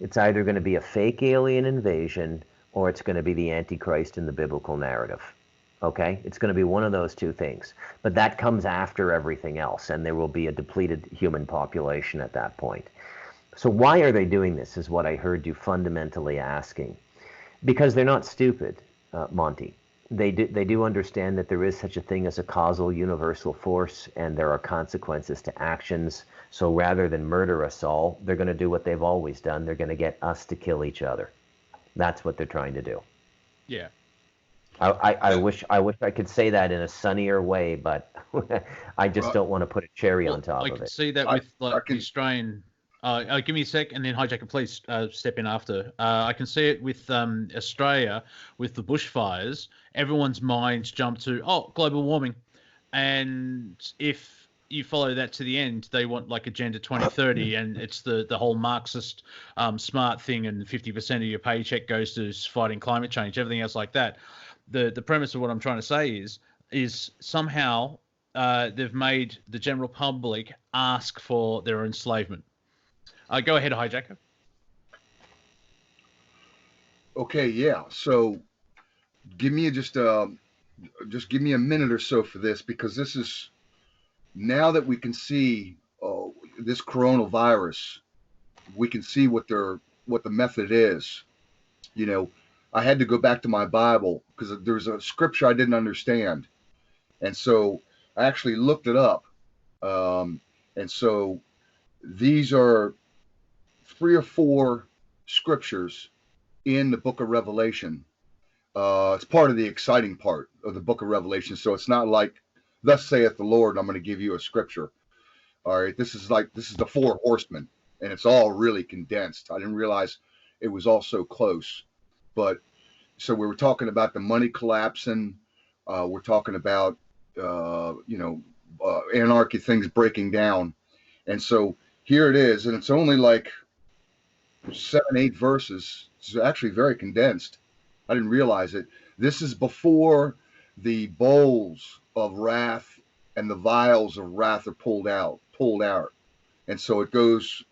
It's either going to be a fake alien invasion, or it's going to be the Antichrist in the biblical narrative. Okay, it's going to be one of those two things. But that comes after everything else, and there will be a depleted human population at that point. So why are they doing this, is what I heard you fundamentally asking. Because they're not stupid, Monty. They do understand that there is such a thing as a causal universal force, and there are consequences to actions. So rather than murder us all, they're going to do what they've always done. They're going to get us to kill each other. That's what they're trying to do. Yeah. I wish I could say that in a sunnier way, but I just don't want to put a cherry on top of it. I can see that with the Australian. Give me a sec, and then HiJacker, please step in after. I can see it with Australia, with the bushfires. Everyone's minds jump to, global warming. And if you follow that to the end, they want like Agenda 2030, and it's the whole Marxist smart thing, and 50% of your paycheck goes to fighting climate change, everything else like that. The premise of what I'm trying to say is somehow they've made the general public ask for their enslavement. Go ahead, HiJacker. Okay, yeah. So, give me just give me a minute or so for this, because this is, now that we can see this coronavirus, we can see what the method is. You know, I had to go back to my Bible because there's a scripture I didn't understand, and so I actually looked it up. And so these are 3 or 4 scriptures in the book of Revelation. It's part of the exciting part of the book of Revelation. So it's not like, thus saith the Lord, I'm going to give you a scripture. All right. This is the 4 horsemen, and it's all really condensed. I didn't realize it was all so close. But so we were talking about the money collapsing. We're talking about, anarchy, things breaking down. And so here it is. And it's only like 7, 8 verses. It's actually very condensed. I didn't realize it. This is before the bowls of wrath and the vials of wrath are pulled out. And so it goes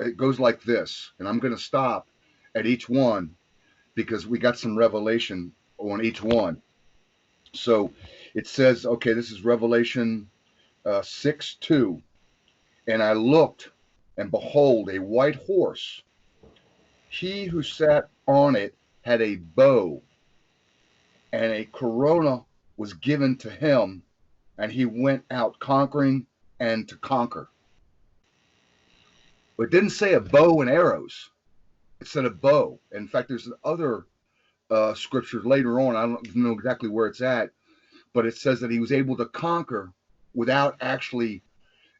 it goes like this, and I'm going to stop at each one because we got some revelation on each one. So it says, okay, this is Revelation 6:2. And I looked, and behold, a white horse. He who sat on it had a bow, and a corona was given to him, and he went out conquering and to conquer. But it didn't say a bow and arrows. It said a bow. In fact, there's other scriptures later on. I don't know exactly where it's at, but it says that he was able to conquer without actually,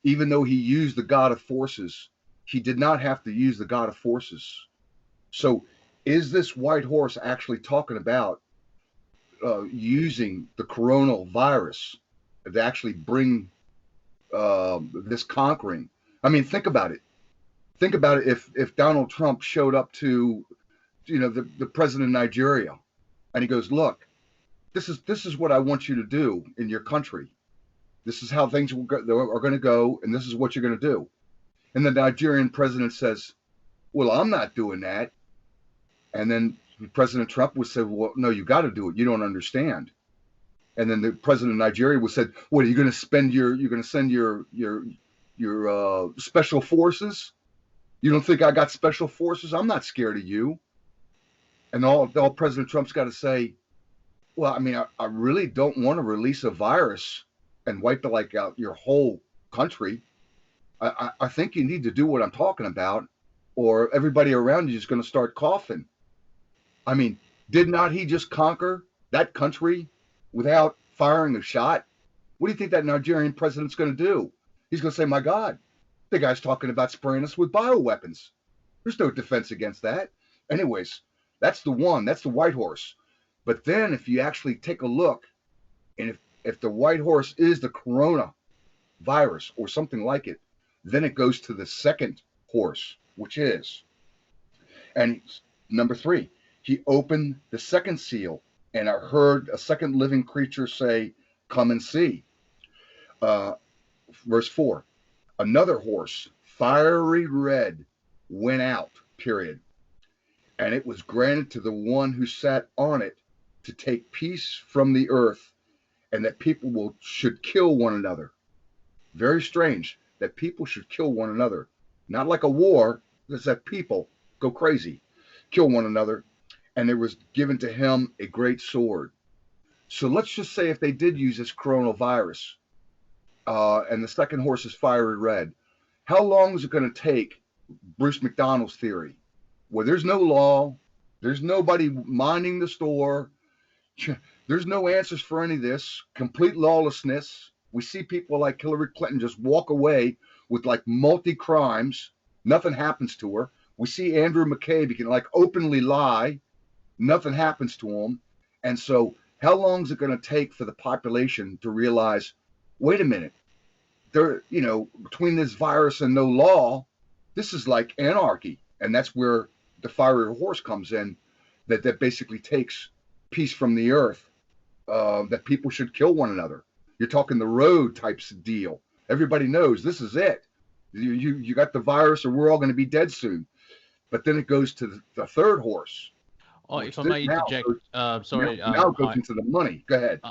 even though he used the God of forces, he did not have to use the God of forces. So is this white horse actually talking about using the coronal virus to actually bring this conquering? I mean, think about it. Think about it if Donald Trump showed up to, the president of Nigeria, and he goes, look, this is what I want you to do in your country. This is how things are going to go, and this is what you're going to do. And the Nigerian president says, well, I'm not doing that. And then President Trump would say, well, no, you got to do it. You don't understand. And then the president of Nigeria would say, what, are you going to send your special forces? You don't think I got special forces? I'm not scared of you. And all President Trump's got to say, well, I mean, I really don't want to release a virus and wipe out your whole country. I think you need to do what I'm talking about, or everybody around you is going to start coughing. I mean, did not he just conquer that country without firing a shot? What do you think that Nigerian president's going to do? He's going to say, my God, the guy's talking about spraying us with bioweapons. There's no defense against that. Anyways, that's the one. That's the white horse. But then if you actually take a look, and if the white horse is the corona virus or something like it, then it goes to the second horse, which is, and number 3, he opened the second seal, and I heard a second living creature say, come and see. Verse 4, another horse, fiery red, went out, period. And it was granted to the one who sat on it to take peace from the earth, and that people should kill one another. Very strange that people should kill one another. Not like a war, it's that people go crazy, kill one another. And there was given to him a great sword. So let's just say if they did use this coronavirus, and the second horse is fiery red, how long is it going to take, Bruce MacDonald's theory, where there's no law, there's nobody minding the store, there's no answers for any of this, complete lawlessness. We see people like Hillary Clinton just walk away with multi-crimes. Nothing happens to her. We see Andrew McCabe, he can openly lie. Nothing happens to him. And so how long is it going to take for the population to realize, wait a minute, between this virus and no law, this is like anarchy. And that's where the fiery horse comes in, that basically takes peace from the earth, that people should kill one another. You're talking the road types of deal. Everybody knows this is it. You got the virus, or we're all going to be dead soon. But then it goes to the third horse. Oh, if I may interject, sorry. Now it goes into the money. Go ahead.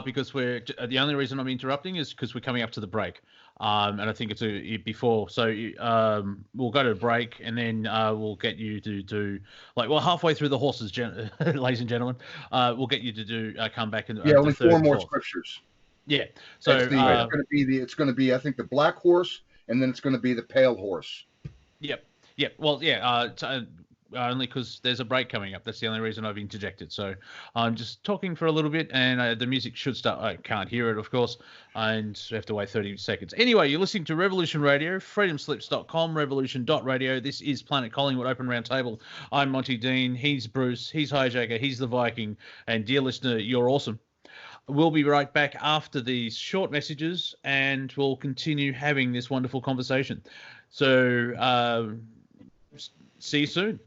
Because the only reason I'm interrupting is because we're coming up to the break, and I think it's before. So we'll go to the break, and then we'll get you to do halfway through the horses, ladies and gentlemen. We'll get you to do come back and only 4 more scriptures. Yeah. So it's going to be I think the black horse, and then it's going to be the pale horse. Yep. Well, yeah. Only because there's a break coming up. That's the only reason I've interjected. So I'm just talking for a little bit, and the music should start. I can't hear it, of course, and we have to wait 30 seconds. Anyway, you're listening to Revolution Radio, freedomslips.com, revolution.radio. This is Planet Collingwood Open Round Table. I'm Monty Dean. He's Bruce. He's HiJacker. He's the Viking. And dear listener, you're awesome. We'll be right back after these short messages, and we'll continue having this wonderful conversation. So see you soon.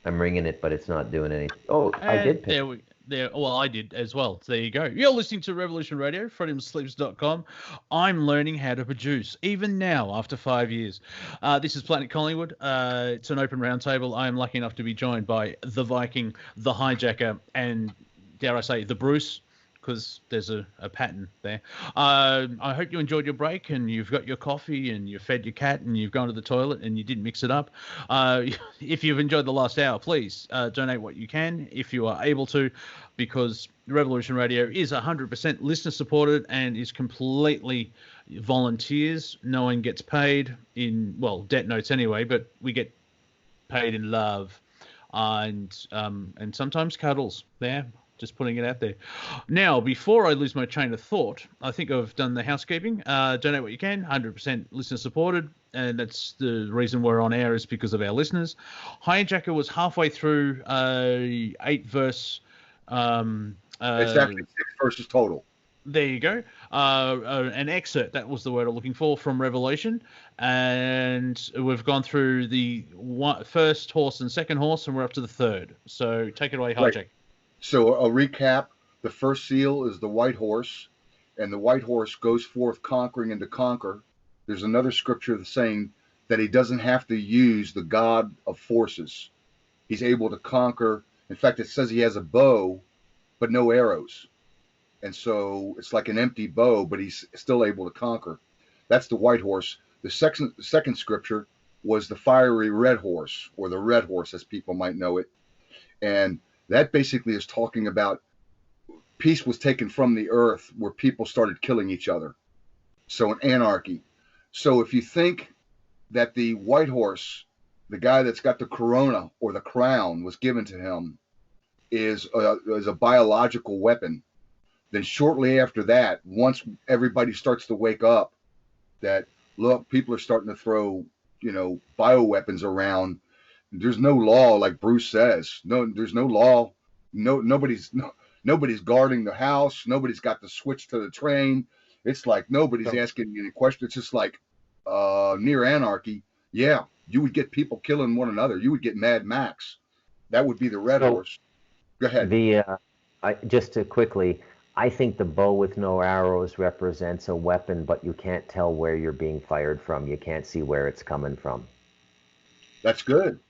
I'm ringing it, but it's not doing anything. Oh, hey, I did pick. there. Well, I did as well. So there you go. You're listening to Revolution Radio, freedomsleeps.com. I'm learning how to produce, even now, after 5 years. This is Planet Collingwood. It's an open roundtable. I am lucky enough to be joined by the Viking, the HiJacker, and, dare I say, the Bruce, because there's a pattern there. I hope you enjoyed your break and you've got your coffee and you fed your cat and you've gone to the toilet and you didn't mix it up. If you've enjoyed the last hour, please donate what you can if you are able to, because Revolution Radio is 100% listener supported and is completely volunteers. No one gets paid in, well, debt notes anyway, but we get paid in love and sometimes cuddles there. Just putting it out there. Now, before I lose my train of thought, I think I've done the housekeeping. Donate what you can, 100% listener supported, and that's the reason we're on air is because of our listeners. HiJacker was halfway through 8-verse. It's actually 6 verses total. There you go. An excerpt, that was the word I'm looking for, from Revelation. And we've gone through the first horse and second horse, and we're up to the third. So take it away, HiJacker. Right. So a recap, the first seal is the white horse, and the white horse goes forth conquering and to conquer. There's another scripture saying that he doesn't have to use the God of forces. He's able to conquer. In fact, it says he has a bow, but no arrows. And so it's like an empty bow, but he's still able to conquer. That's the white horse. The second scripture was the fiery red horse, or the red horse, as people might know it. And that basically is talking about peace was taken from the earth where people started killing each other. So an anarchy. So if you think that the white horse, the guy that's got the corona or the crown was given to him, is a biological weapon, then shortly after that, once everybody starts to wake up that, look, people are starting to throw, bioweapons around. There's no law, like Bruce says. No, there's no law. Nobody's guarding the house. Nobody's got the switch to the train. It's like nobody's asking any questions. It's just like near anarchy. Yeah, you would get people killing one another. You would get Mad Max. That would be the red horse. Go ahead. Just to quickly, I think the bow with no arrows represents a weapon, but you can't tell where you're being fired from. You can't see where it's coming from. That's good.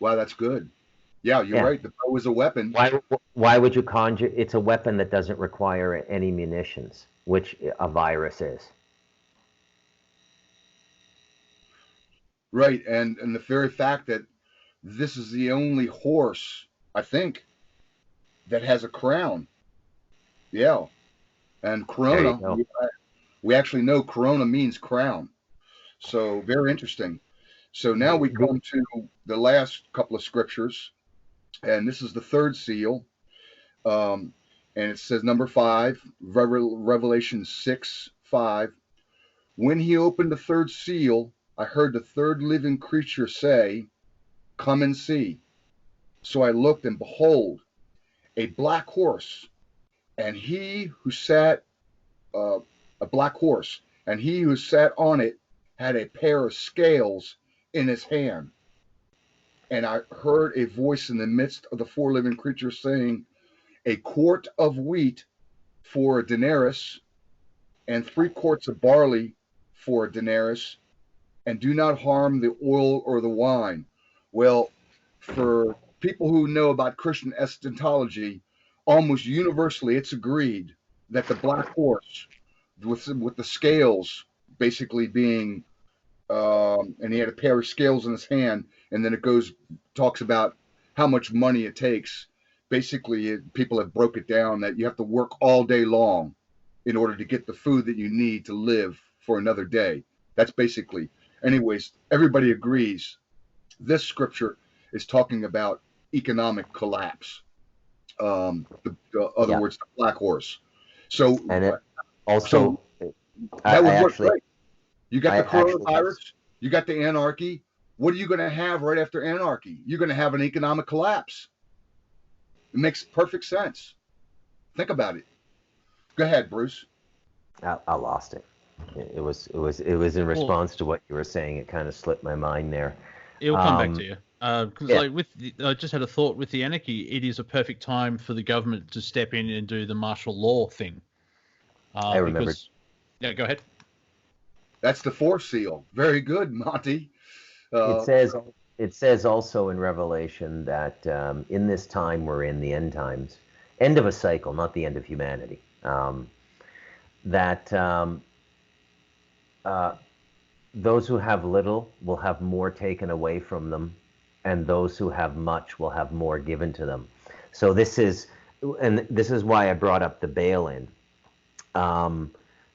Wow, that's good. Yeah, you're right. The bow is a weapon. Why would you conjure? It's a weapon that doesn't require any munitions, which a virus is. Right, and the very fact that this is the only horse, I think, that has a crown. Yeah, and corona, we actually know corona means crown. So very interesting. So now we come to the last couple of scriptures, and this is the third seal, and it says number 5, Revelation 6:5. When he opened the third seal, I heard the third living creature say, "Come and see." So I looked, and behold, a black horse, and he who sat a black horse, and he who sat on it had a pair of scales in his hand. And I heard a voice in the midst of the 4 living creatures saying, "A quart of wheat for a denarius, and 3 quarts of barley for a denarius, and do not harm the oil or the wine." Well, for people who know about Christian eschatology, almost universally it's agreed that the black horse with the scales basically being and he had a pair of scales in his hand, and then it talks about how much money it takes. Basically, people have broke it down that you have to work all day long in order to get the food that you need to live for another day. That's basically, anyways, everybody agrees. This scripture is talking about economic collapse. Other words, the black horse. So, and it also, that would work great. You got the coronavirus, you got the anarchy. What are you going to have right after anarchy? You're going to have an economic collapse. It makes perfect sense. Think about it. Go ahead, Bruce. I lost it. It was in response to what you were saying. It kind of slipped my mind there. It'll come back to you. Because like I just had a thought with the anarchy. It is a perfect time for the government to step in and do the martial law thing. I remember. Yeah, go ahead. That's the fourth seal. Very good, Monty. It says also in Revelation that in this time we're in, the end times, end of a cycle, not the end of humanity. Those who have little will have more taken away from them, and those who have much will have more given to them. So this is why I brought up the bail-in.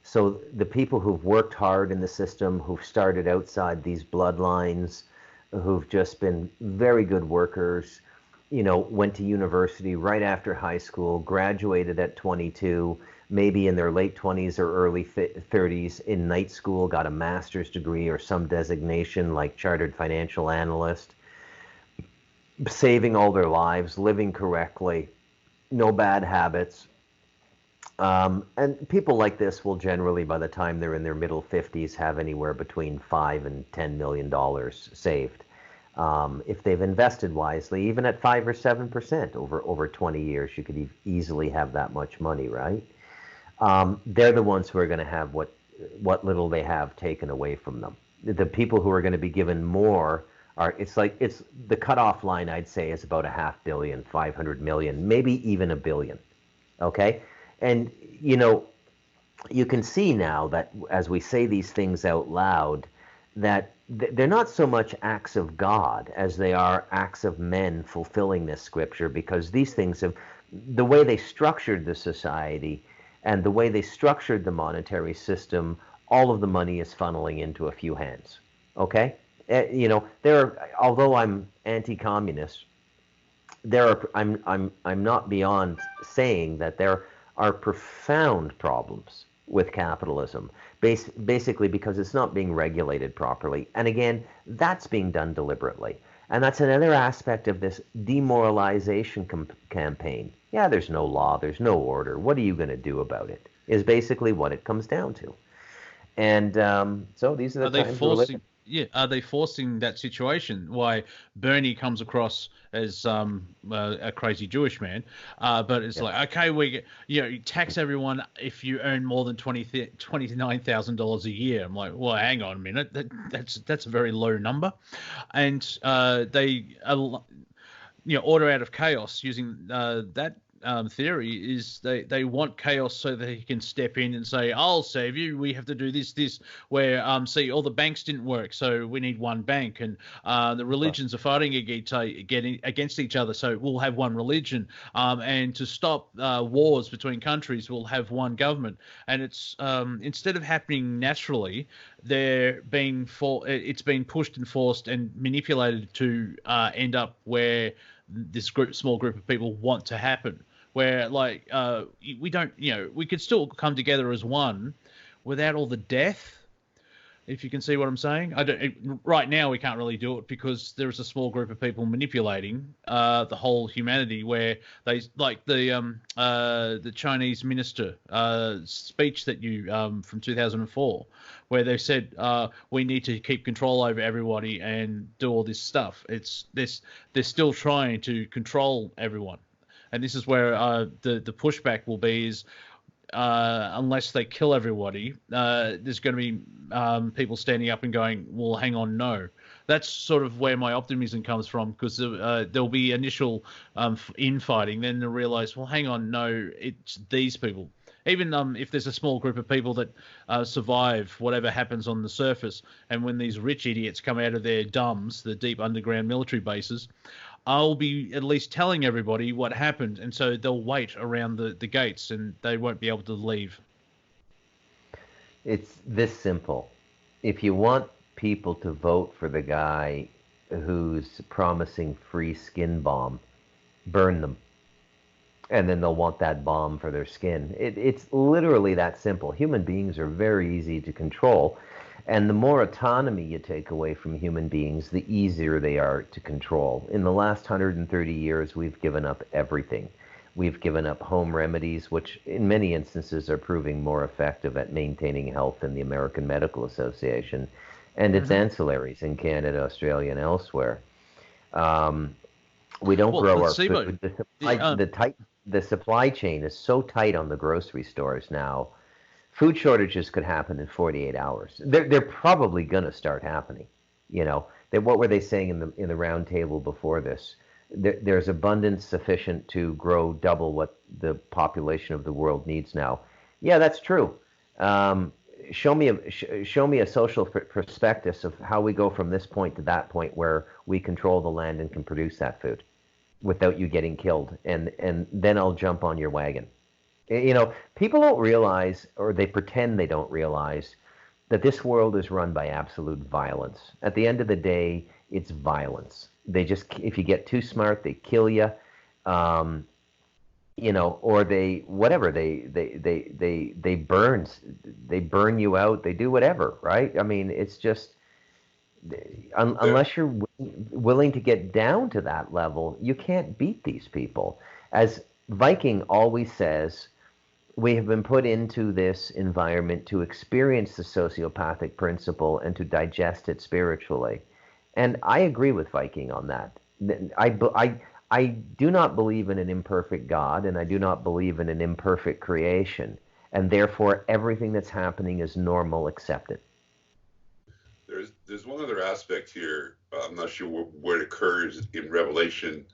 So the people who've worked hard in the system, who've started outside these bloodlines, who've just been very good workers, went to university right after high school, graduated at 22, maybe in their late 20s or early 30s in night school, got a master's degree or some designation like chartered financial analyst, saving all their lives, living correctly, no bad habits. And people like this will generally, by the time they're in their middle 50s, have anywhere between $5 and $10 million saved. If they've invested wisely, even at 5 or 7% over 20 years, you could easily have that much money, right? They're the ones who are going to have what little they have taken away from them. The people who are going to be given more it's the cutoff line, I'd say, is about $500 million, 500 million, maybe even $1 billion. Okay? And, you can see now that as we say these things out loud, that they're not so much acts of God as they are acts of men fulfilling this scripture, because these things the way they structured the society and the way they structured the monetary system, all of the money is funneling into a few hands. Okay? Although I'm anti-communist, I'm not beyond saying that there are profound problems with capitalism, basically because it's not being regulated properly. And again, that's being done deliberately. And that's another aspect of this demoralization campaign. Yeah, there's no law, there's no order. What are you going to do about it? Is basically what it comes down to. And so these are the times we're living. Yeah, are they forcing that situation? Why Bernie comes across as a crazy Jewish man, but it's like, okay, you tax everyone if you earn more than $29,000 a year. I'm like, well, hang on a minute, that's a very low number, and they order out of chaos using that. Theory is they want chaos so that he can step in and say, I'll save you, we have to do this, where see, all the banks didn't work, so we need one bank, and the religions are fighting against each other, so we'll have one religion, and to stop wars between countries, we'll have one government. And it's instead of happening naturally, it's being pushed and forced and manipulated to end up where this small group of people want to happen, where we don't, we could still come together as one without all the death, if you can see what I'm saying. Right now we can't really do it because there is a small group of people manipulating the whole humanity, where they, like the Chinese minister speech that you from 2004, where they said we need to keep control over everybody and do all this stuff. They're still trying to control everyone, and this is where the pushback will be is, unless they kill everybody, there's going to be people standing up and going, well, hang on, no. That's sort of where my optimism comes from, because there'll be initial infighting, then they'll realize, well, hang on, no, it's these people. Even if there's a small group of people that survive whatever happens on the surface, and when these rich idiots come out of their DUMBs, the deep underground military bases, I'll be at least telling everybody what happened, and so they'll wait around the gates, and they won't be able to leave. It's this simple. If you want people to vote for the guy who's promising free skin balm, burn them. And then they'll want that balm for their skin. It's literally that simple. Human beings are very easy to control. And the more autonomy you take away from human beings, the easier they are to control. In the last 130 years, we've given up everything. We've given up home remedies, which in many instances are proving more effective at maintaining health than the American Medical Association and its ancillaries in Canada, Australia, and elsewhere. We don't grow our placebo. food. The supply chain is so tight on the grocery stores now. Food shortages could happen in 48 hours. They're probably going to start happening. You know, what were they saying in the round table before this? There's abundance sufficient to grow double what the population of the world needs now. Yeah, that's true. Show me a social prospectus of how we go from this point to that point where we control the land and can produce that food without you getting killed, and then I'll jump on your wagon. You know, people don't realize, or they pretend they don't realize, that this world is run by absolute violence. At the end of the day, it's violence. They just, if you get too smart, they kill you, you know, or they burn you out. They do whatever, right? I mean, it's just unless you're willing to get down to that level, you can't beat these people. As Viking always says, we have been put into this environment to experience the sociopathic principle and to digest it spiritually. And I agree with Viking on that. I do not believe in an imperfect God, and I do not believe in an imperfect creation. And therefore, everything that's happening is normal, accepted. There's one other aspect here. I'm not sure where it occurs in Revelation,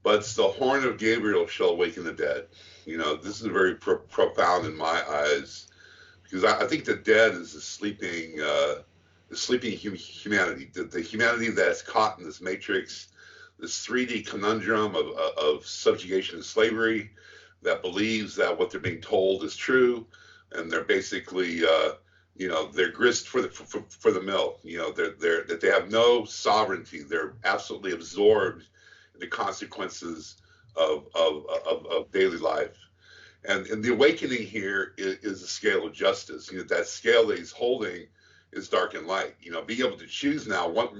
but it's the horn of Gabriel shall awaken the dead. You know, this is very profound in my eyes, because I think the dead is the sleeping humanity, the humanity that's caught in this matrix, this 3D conundrum of subjugation and slavery, that believes that what they're being told is true, and they're basically, you know, they're grist for the mill. You know, that they have no sovereignty. They're absolutely absorbed in the consequences of daily life. And the awakening here is the scale of justice. You know, that scale that he's holding is dark and light. You know, being able to choose now. What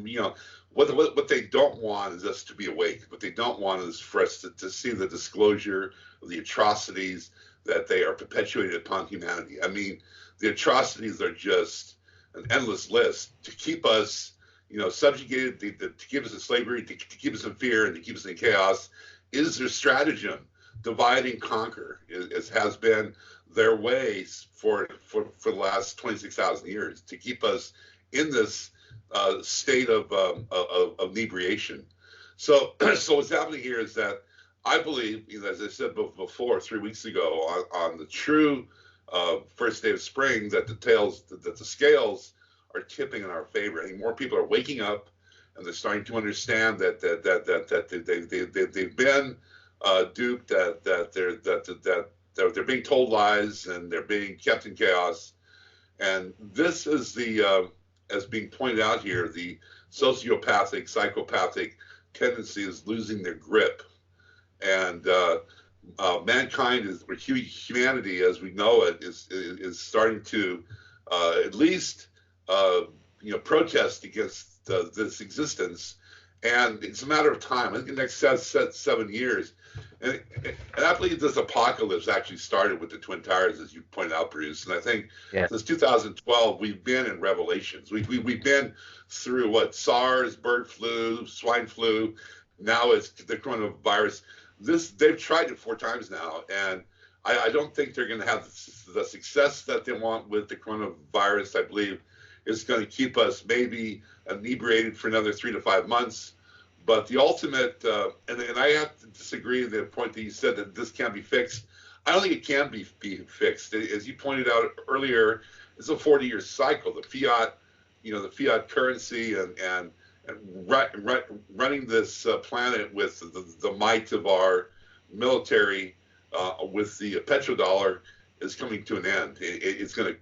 they don't want is us to be awake. What they don't want is for us to see the disclosure of the atrocities that they are perpetuating upon humanity. I mean, the atrocities are just an endless list to keep us, you know, subjugated, to keep us in slavery, to keep us in fear, and to keep us in chaos. Is their stratagem. Divide and conquer. It has been their ways for the last 26,000 years to keep us in this state of inebriation. So what's happening here is that I believe, you know, as I said before 3 weeks ago, on the true first day of spring, that the scales are tipping in our favor. I think more people are waking up, and they're starting to understand that they've been duped, that they're being told lies, and they're being kept in chaos. And this is the, as being pointed out here, the sociopathic, psychopathic tendency is losing their grip. And mankind or humanity, as we know it, is starting to at least you know, protest against this existence. And it's a matter of time. I think the next 7 years. And I believe this apocalypse actually started with the Twin Towers, as you pointed out, Bruce. And I think since 2012, we've been in revelations. We've been through SARS, bird flu, swine flu. Now it's the coronavirus. They've tried it 4 times now, and I don't think they're going to have the success that they want with the coronavirus. I believe it's going to keep us maybe inebriated for another 3 to 5 months. But the ultimate, and I have to disagree with the point that you said that this can't be fixed. I don't think it can be fixed. As you pointed out earlier, it's a 40-year cycle. The fiat, you know, the fiat currency and running this planet with the might of our military, with the petrodollar, is coming to an end. It's going to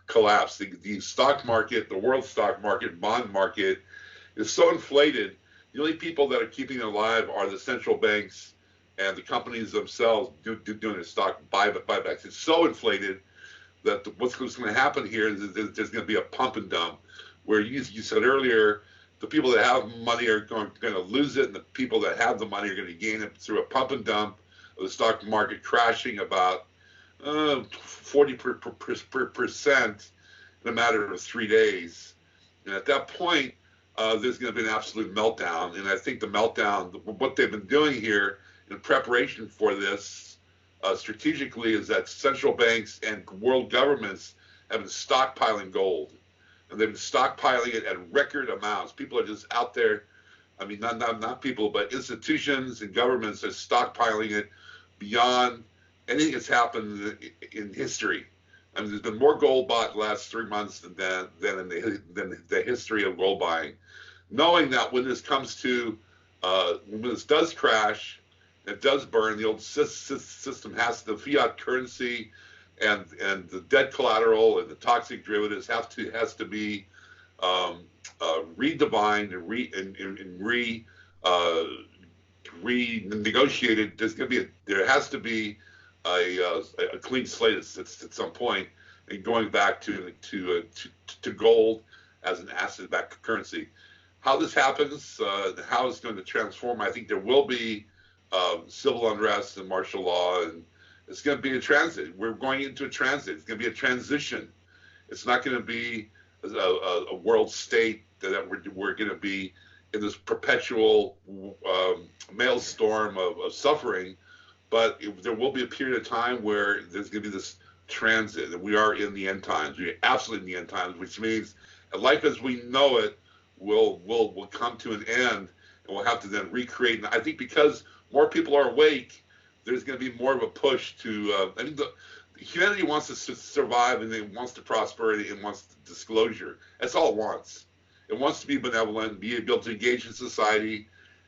collapse. The stock market, the world stock market, bond market, is so inflated. The only people that are keeping it alive are the central banks and the companies themselves doing their stock buybacks. It's so inflated that what's going to happen here is there's going to be a pump and dump, where you said earlier, the people that have money are going to lose it, and the people that have the money are going to gain it through a pump and dump of the stock market crashing about 40% in a matter of 3 days. And at that point, there's going to be an absolute meltdown. And I think the meltdown, what they've been doing here in preparation for this strategically, is that central banks and world governments have been stockpiling gold. And they've been stockpiling it at record amounts. People are just out there. I mean, not people, but institutions and governments are stockpiling it beyond anything that's happened in history. I mean, there's been more gold bought the last 3 months than in the history of gold buying. Knowing that when this comes to, when this does crash, it does burn, the old system has the fiat currency and the debt collateral and the toxic derivatives has to be redefined and renegotiated. There has to be a clean slate at some point, and going back to gold as an asset-backed currency. How this happens, how it's going to transform, I think there will be civil unrest and martial law, and it's going to be a transit. We're going into a transit. It's going to be a transition. It's not going to be a world state that we're going to be in this perpetual maelstrom of suffering, but there will be a period of time where there's going to be this transit, and we are in the end times. We are absolutely in the end times, which means life as we know it will come to an end, and we'll have to then recreate. And I think because more people are awake, there's going to be more of a push to. I think humanity wants to survive, and it wants to prosper, and it wants disclosure. That's all it wants. It wants to be benevolent, be able to engage in society,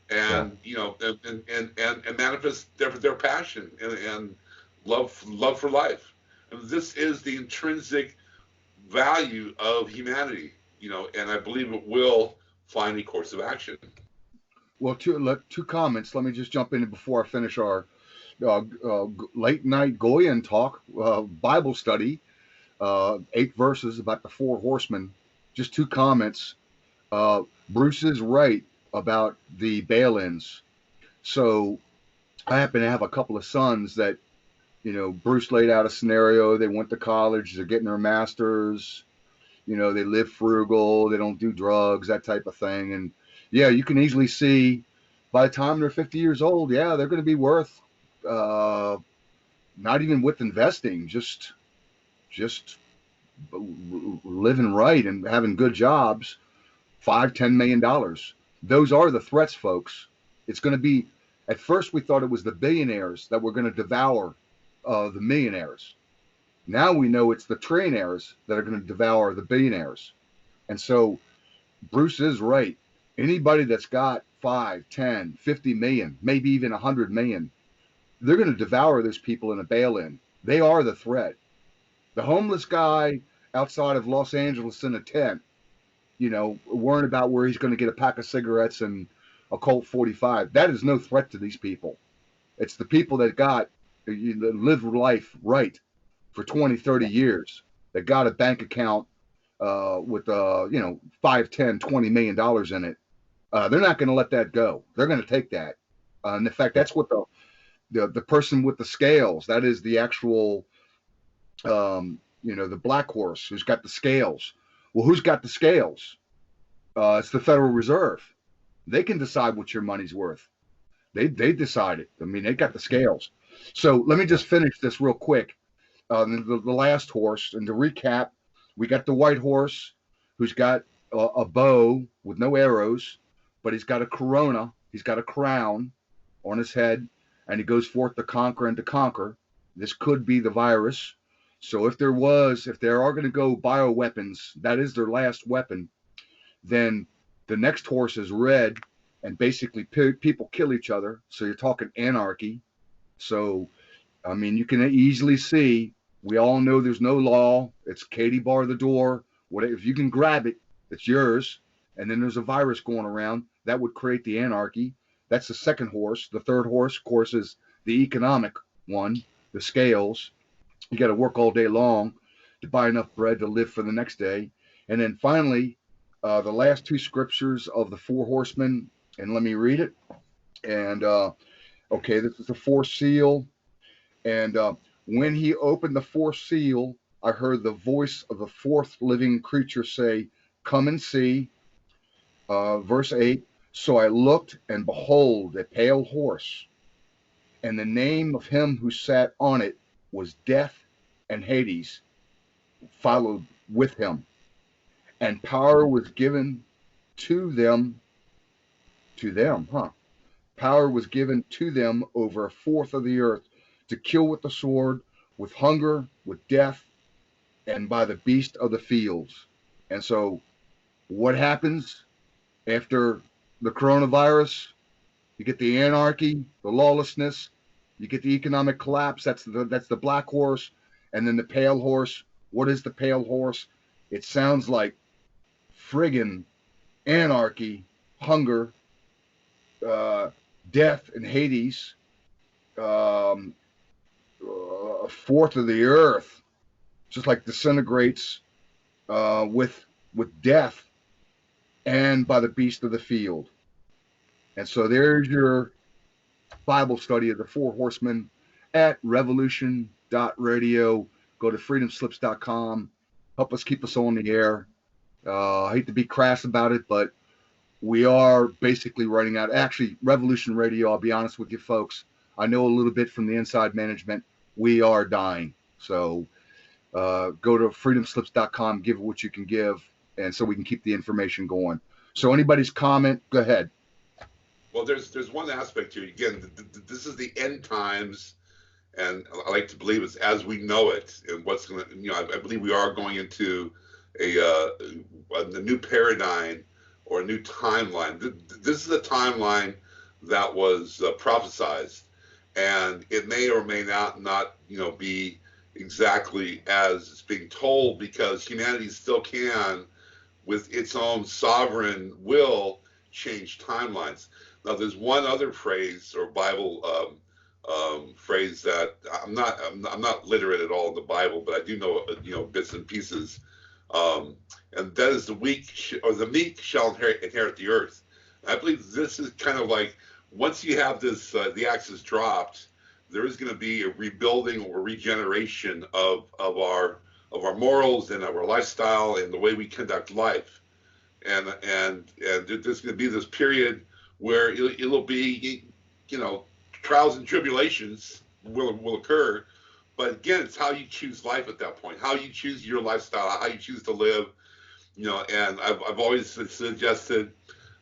and and manifest their passion and love for life. And this is the intrinsic value of humanity, and I believe it will find a course of action. Well, two comments. Let me just jump in before I finish our late night Goyen talk, Bible study, 8 verses about the 4 horsemen. Just 2 comments. Bruce is right about the bail-ins. So I happen to have a couple of sons that, Bruce laid out a scenario. They went to college, they're getting their masters, they live frugal, they don't do drugs, that type of thing. And yeah, you can easily see by the time they're 50 years old, yeah, they're going to be worth, not even with investing, just living right and having good jobs, $5-10 million. Those are the threats, folks. It's going to be, at first we thought it was the billionaires that were going to devour the millionaires. Now we know it's the trillionaires that are going to devour the billionaires. And so Bruce is right. Anybody that's got 5, 10, 50 million, maybe even 100 million, they're going to devour those people in a bail-in. They are the threat. The homeless guy outside of Los Angeles in a tent, worrying about where he's going to get a pack of cigarettes and a Colt 45. That is no threat to these people. It's the people that live life right for 20, 30 years, that got a bank account with, $5, $10, $20 million in it. They're not going to let that go. They're going to take that. And in fact, that's what the person with the scales, that is the actual, the black horse who's got the scales. Well, who's got the scales? It's the Federal Reserve. They can decide what your money's worth. They decide it. I mean, they got the scales. So let me just finish this real quick. The last horse, and to recap, we got the white horse who's got a bow with no arrows, but he's got a corona. He's got a crown on his head, and he goes forth to conquer and to conquer. This could be the virus. So if there are going to go bioweapons, that is their last weapon, then the next horse is red, and basically people kill each other. So you're talking anarchy. So, I mean, you can easily see, we all know there's no law. It's Katie bar the door. Whatever, if you can grab it, it's yours. And then there's a virus going around that would create the anarchy. That's the second horse. The third horse, of course, is the economic one, the scales. You got to work all day long to buy enough bread to live for the next day. And then finally, the last 2 scriptures of the 4 horsemen, and let me read it. And okay, this is the 4th seal. And when he opened the 4th seal, I heard the voice of the 4th living creature say, "Come and see." verse 8. So I looked, and behold, a pale horse, and the name of him who sat on it was Death, and Hades followed with him. And power was given to them, Power was given to them over a fourth of the earth, to kill with the sword, with hunger, with death, and by the beast of the fields. And so, what happens after the coronavirus? You get the anarchy, the lawlessness, you get the economic collapse. That's the black horse, and then the pale horse. What is the pale horse? It sounds like friggin' anarchy, hunger, death, and Hades. A fourth of the earth just like disintegrates with death and by the beast of the field. And so there's your Bible study of the four horsemen at revolution.radio. Go to freedomslips.com. Help us keep us on the air. I hate to be crass about it, but we are basically running out. Actually, Revolution Radio, I'll be honest with you folks, I know a little bit from the inside management. We are dying. So go to freedomslips.com, give what you can give, and so we can keep the information going. So anybody's comment, go ahead. Well, there's one aspect here. Again, this is the end times, and I like to believe it's as we know it, and what's going to, I believe we are going into a new paradigm or a new timeline. This is a timeline that was prophesized, and it may or may not be exactly as it's being told, because humanity still can, with its own sovereign will, change timelines. Now, there's one other phrase or Bible phrase that I'm not literate at all in the Bible, but I do know bits and pieces, and that is the meek shall inherit the earth. And I believe this is kind of like, once you have this the axe is dropped, there is going to be a rebuilding or regeneration of our morals and of our lifestyle and the way we conduct life, and there's going to be this period where it'll be, trials and tribulations will occur, but again, it's how you choose life at that point, how you choose your lifestyle, how you choose to live, and I've always suggested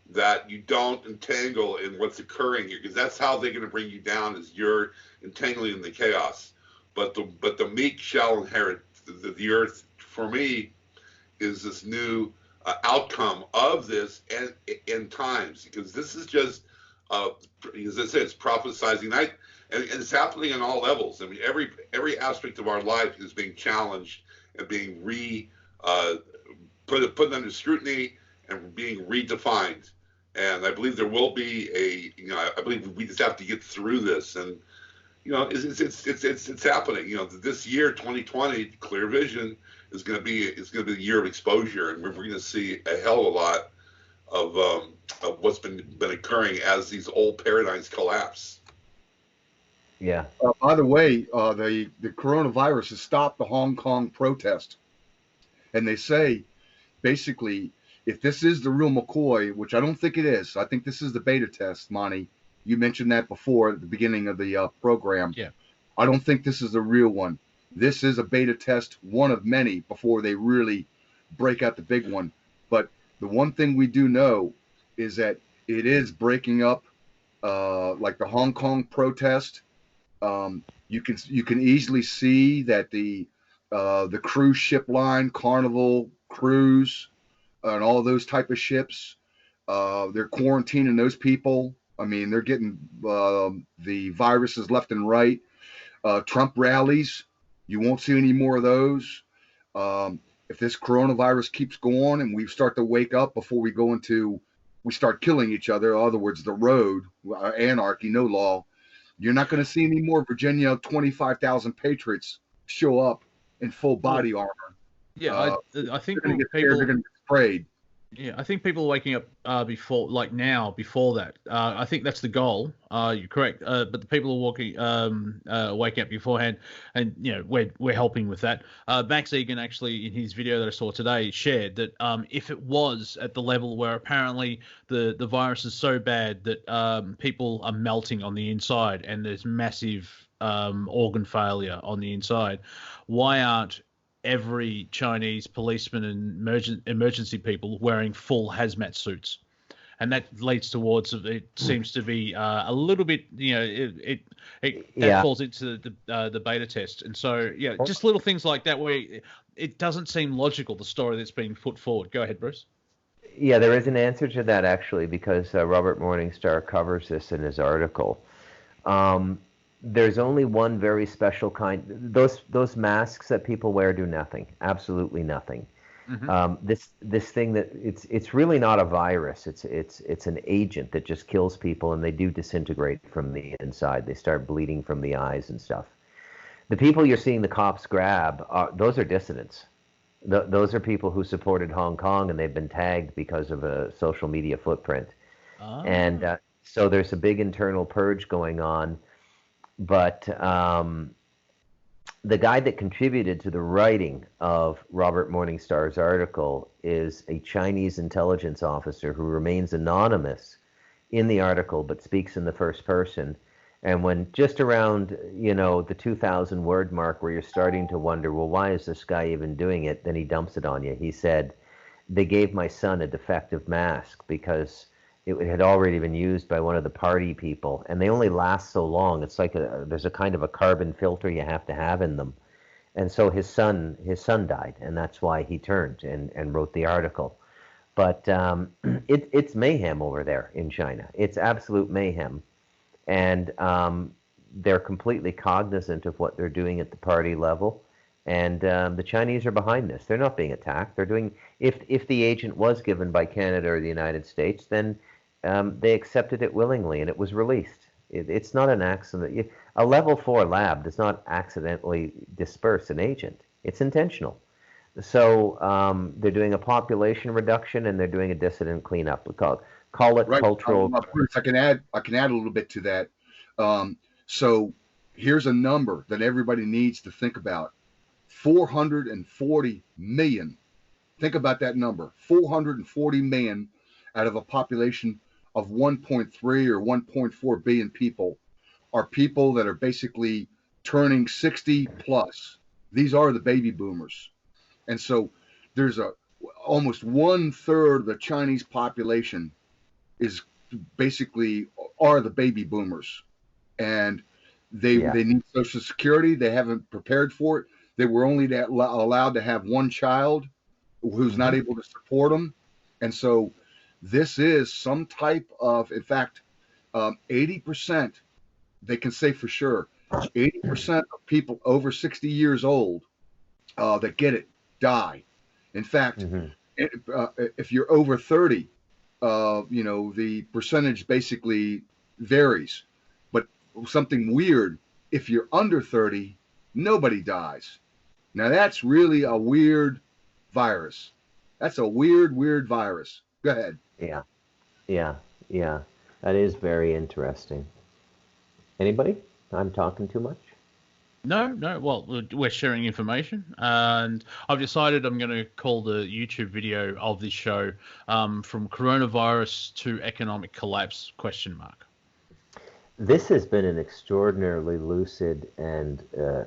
that you don't entangle in what's occurring here, because that's how they're going to bring you down, is you're entangling in the chaos. But the meek shall inherit the earth, for me, is this new outcome of this end times, because this is just, as I said, it's prophesizing, and it's happening on all levels. I mean, every aspect of our life is being challenged and being put under scrutiny and being redefined. And I believe there will be I believe we just have to get through this, and it's happening. This year, 2020, clear vision is going to be the year of exposure, and we're going to see a hell of a lot of what's been occurring as these old paradigms collapse. Yeah. By the way, the coronavirus has stopped the Hong Kong protest, and they say, basically, if this is the real McCoy, which I don't think it is, I think this is the beta test, Monty. You mentioned that before at the beginning of the program. Yeah. I don't think this is the real one. This is a beta test, one of many, before they really break out the big one. But the one thing we do know is that it is breaking up, like the Hong Kong protest. You can easily see that the cruise ship line, Carnival Cruise, and all those type of ships, they're quarantining those people. I mean, they're getting the viruses left and right. Trump rallies, you won't see any more of those. If this coronavirus keeps going and we start to wake up before we start killing each other, in other words, the road, anarchy, no law, you're not going to see any more Virginia 25,000 patriots show up in full body armor. Yeah, I think they're going to get sprayed. Yeah, I think people are waking up before that. I think that's the goal. You're correct. But the people are waking up beforehand, and we're helping with that. Max Egan actually in his video that I saw today shared that if it was at the level where apparently the virus is so bad that people are melting on the inside and there's massive organ failure on the inside, why aren't every Chinese policeman and emergency people wearing full hazmat suits? And that leads towards, it seems to be a little bit, that falls into the beta test. And so, just little things like that where it doesn't seem logical, the story that's being put forward. Go ahead, Bruce. Yeah, there is an answer to that actually, because Robert Morningstar covers this in his article. There's only one very special kind. Those masks that people wear do nothing, absolutely nothing. Mm-hmm. This thing that it's really not a virus. It's an agent that just kills people, and they do disintegrate from the inside. They start bleeding from the eyes and stuff. The people you're seeing the cops grab, those are dissidents. Those are people who supported Hong Kong, and they've been tagged because of a social media footprint. Oh. And so there's a big internal purge going on. But the guy that contributed to the writing of Robert Morningstar's article is a Chinese intelligence officer who remains anonymous in the article but speaks in the first person. And when just around, the 2,000 word mark where you're starting to wonder, well, why is this guy even doing it? Then he dumps it on you. He said, they gave my son a defective mask because it had already been used by one of the party people, and they only last so long. It's like there's a kind of a carbon filter you have to have in them. And so his son died, and that's why he turned and wrote the article. But it's mayhem over there in China. It's absolute mayhem. And they're completely cognizant of what they're doing at the party level. And the Chinese are behind this. They're not being attacked. They're doing, if the agent was given by Canada or the United States, then they accepted it willingly, and it was released. It's not an accident. A level 4 lab does not accidentally disperse an agent. It's intentional. So they're doing a population reduction, and they're doing a dissident cleanup. Call it right. Cultural. I can add a little bit to that. So here's a number that everybody needs to think about. 440 million. Think about that number. 440 million out of a population of 1.3 or 1.4 billion people are people that are basically turning 60 plus. These are the baby boomers. And so there's almost 1/3 of the Chinese population is basically are the baby boomers. And they need Social Security. They haven't prepared for it. They were only allowed to have one child who's not able to support them. And so this is some type of, in fact, 80%, they can say for sure, 80% of people over 60 years old that get it die. In fact, if you're over 30, the percentage basically varies. But something weird, if you're under 30, nobody dies. Now that's really a weird virus. That's a weird virus. Go ahead. Yeah. That is very interesting. Anybody? I'm talking too much? No. Well, we're sharing information, and I've decided I'm going to call the YouTube video of this show "From Coronavirus to Economic Collapse?" ? This has been an extraordinarily lucid and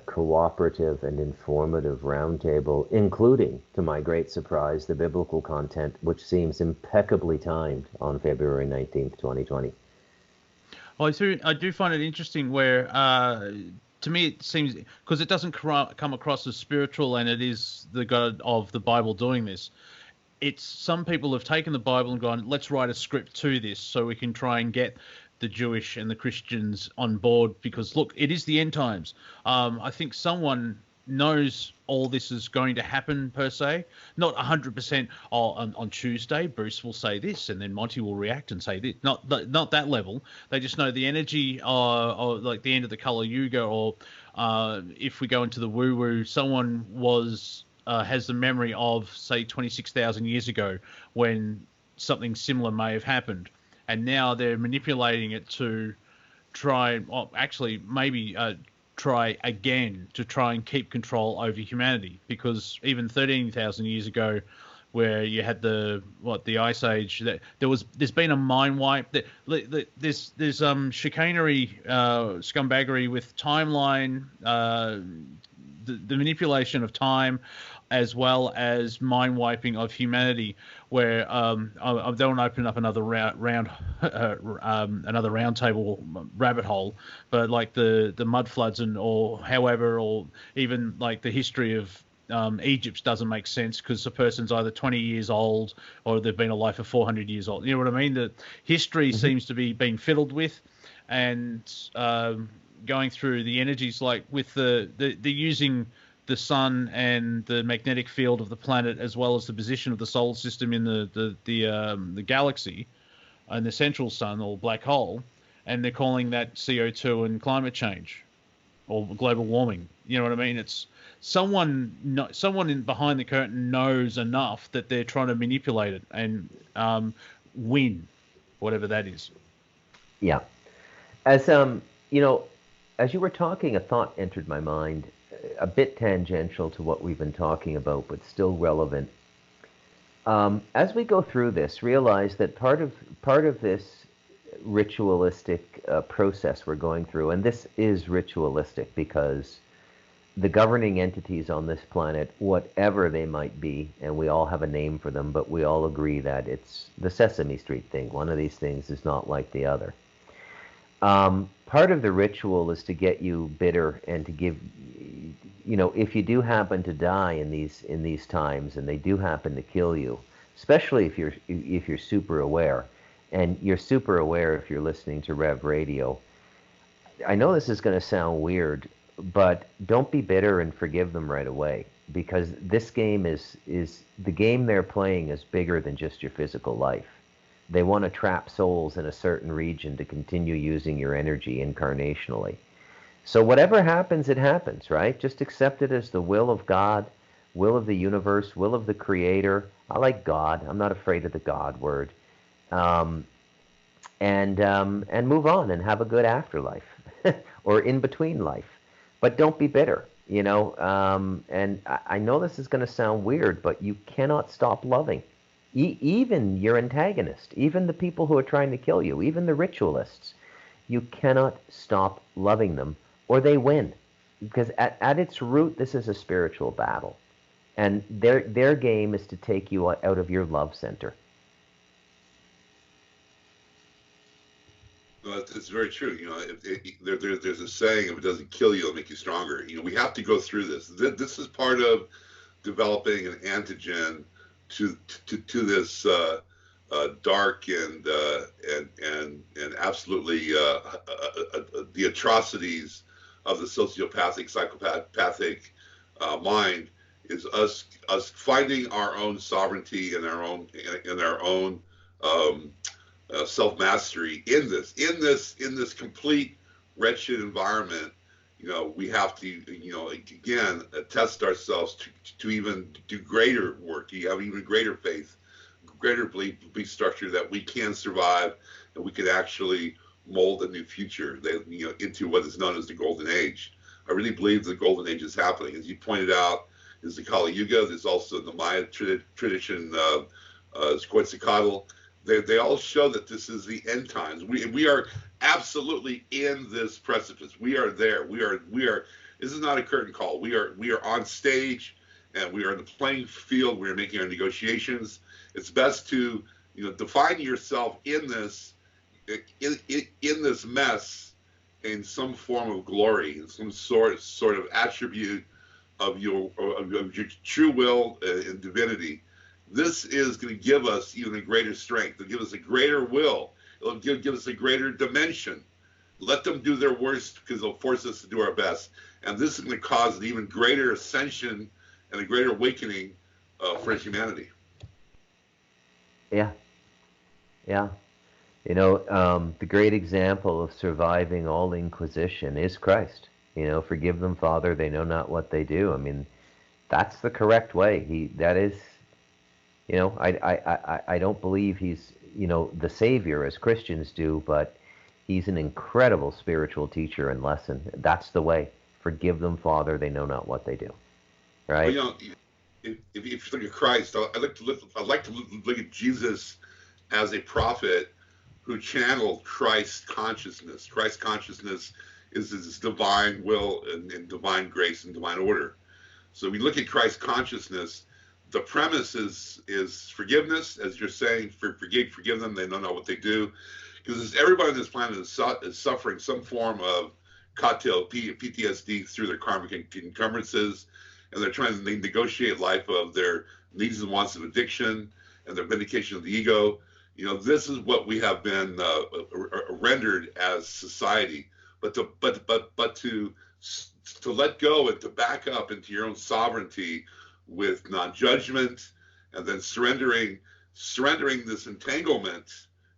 cooperative and informative roundtable, including, to my great surprise, the biblical content, which seems impeccably timed on February 19th, 2020. Well, I do find it interesting where, to me, it seems, because it doesn't come across as spiritual, and it is the God of the Bible doing this. It's some people have taken the Bible and gone, let's write a script to this so we can try and get the Jewish and the Christians on board, because look, it is the end times. I think someone knows all this is going to happen per se, not 100%. On Tuesday, Bruce will say this, and then Monty will react and say this. Not that level. They just know the energy, or like the end of the Kali Yuga, or if we go into the woo-woo, someone was has the memory of, say, 26,000 years ago when something similar may have happened, and now they're manipulating it to try, well, actually, maybe try again to try and keep control over humanity, because even 13,000 years ago, where you had the Ice Age, there's been a mind wipe. There's chicanery, scumbaggery with timeline, the manipulation of time, as well as mind wiping of humanity. Where I don't want to open up another another round table rabbit hole, but like the mud floods or even like the history of Egypt doesn't make sense, because the person's either 20 years old or they've been alive for 400 years old. You know what I mean? The history seems to be being fiddled with, and going through the energies, like with the using the sun and the magnetic field of the planet, as well as the position of the solar system in the galaxy and the central sun or black hole, and they're calling that CO2 and climate change or global warming. You know what I mean? It's someone behind the curtain knows enough that they're trying to manipulate it and win, whatever that is. Yeah. As as you were talking, a thought entered my mind, a bit tangential to what we've been talking about, but still relevant. As we go through this, realize that part of this ritualistic process we're going through, and this is ritualistic because the governing entities on this planet, whatever they might be, and we all have a name for them, but we all agree that it's the Sesame Street thing. One of these things is not like the other. Part of the ritual is to get you bitter and to give, if you do happen to die in these times, and they do happen to kill you, especially if you're super aware, and you're super aware if you're listening to Rev Radio. I know this is going to sound weird, but don't be bitter and forgive them right away, because this game is the game they're playing is bigger than just your physical life. They want to trap souls in a certain region to continue using your energy incarnationally. So whatever happens, it happens, right? Just accept it as the will of God, will of the universe, will of the Creator. I like God. I'm not afraid of the God word. And move on and have a good afterlife or in between life. But don't be bitter, and I know this is going to sound weird, but you cannot stop loving. Even your antagonist, even the people who are trying to kill you, even the ritualists, you cannot stop loving them, or they win. Because at its root, this is a spiritual battle. And their game is to take you out of your love center. Well, it's very true. There's a saying: if it doesn't kill you, it'll make you stronger. We have to go through this. This is part of developing an antigen to this dark and absolutely the atrocities of the sociopathic, psychopathic mind. Is us finding our own sovereignty and our own self-mastery in this complete wretched environment. We have to, again, test ourselves to even do greater work. You have even greater faith, greater belief structure that we can survive and we can actually mold a new future into what is known as the Golden Age. I really believe the Golden Age is happening. As you pointed out, there's the Kali Yuga. There's also the Maya tradition, Quetzalcoatl. They all show that this is the end times. We are absolutely in this precipice. We are there. We are. This is not a curtain call. We are on stage, and we are in the playing field. We are making our negotiations. It's best to define yourself in this mess in some form of glory, in some sort of attribute of your true will and divinity. This is going to give us even a greater strength. It'll give us a greater will. It'll give us a greater dimension. Let them do their worst, because they'll force us to do our best. And this is going to cause an even greater ascension and a greater awakening for humanity. Yeah. The great example of surviving all Inquisition is Christ. Forgive them, Father, they know not what they do. I mean, that's the correct way. That is, I don't believe he's, the savior as Christians do, but he's an incredible spiritual teacher and lesson. That's the way. Forgive them, Father, they know not what they do. Right? Well, if you look at Christ, I like to look at Jesus as a prophet who channeled Christ's consciousness. Christ's consciousness is his divine will and divine grace and divine order. So we look at Christ's consciousness. The premise is forgiveness, as you're saying, forgive them, they don't know what they do. Because everybody on this planet is suffering some form of cocktail PTSD through their karmic encumbrances, and they're trying to negotiate life of their needs and wants of addiction and their vindication of the ego. This is what we have been rendered as society. But to let go and to back up into your own sovereignty with non-judgment, and then surrendering this entanglement.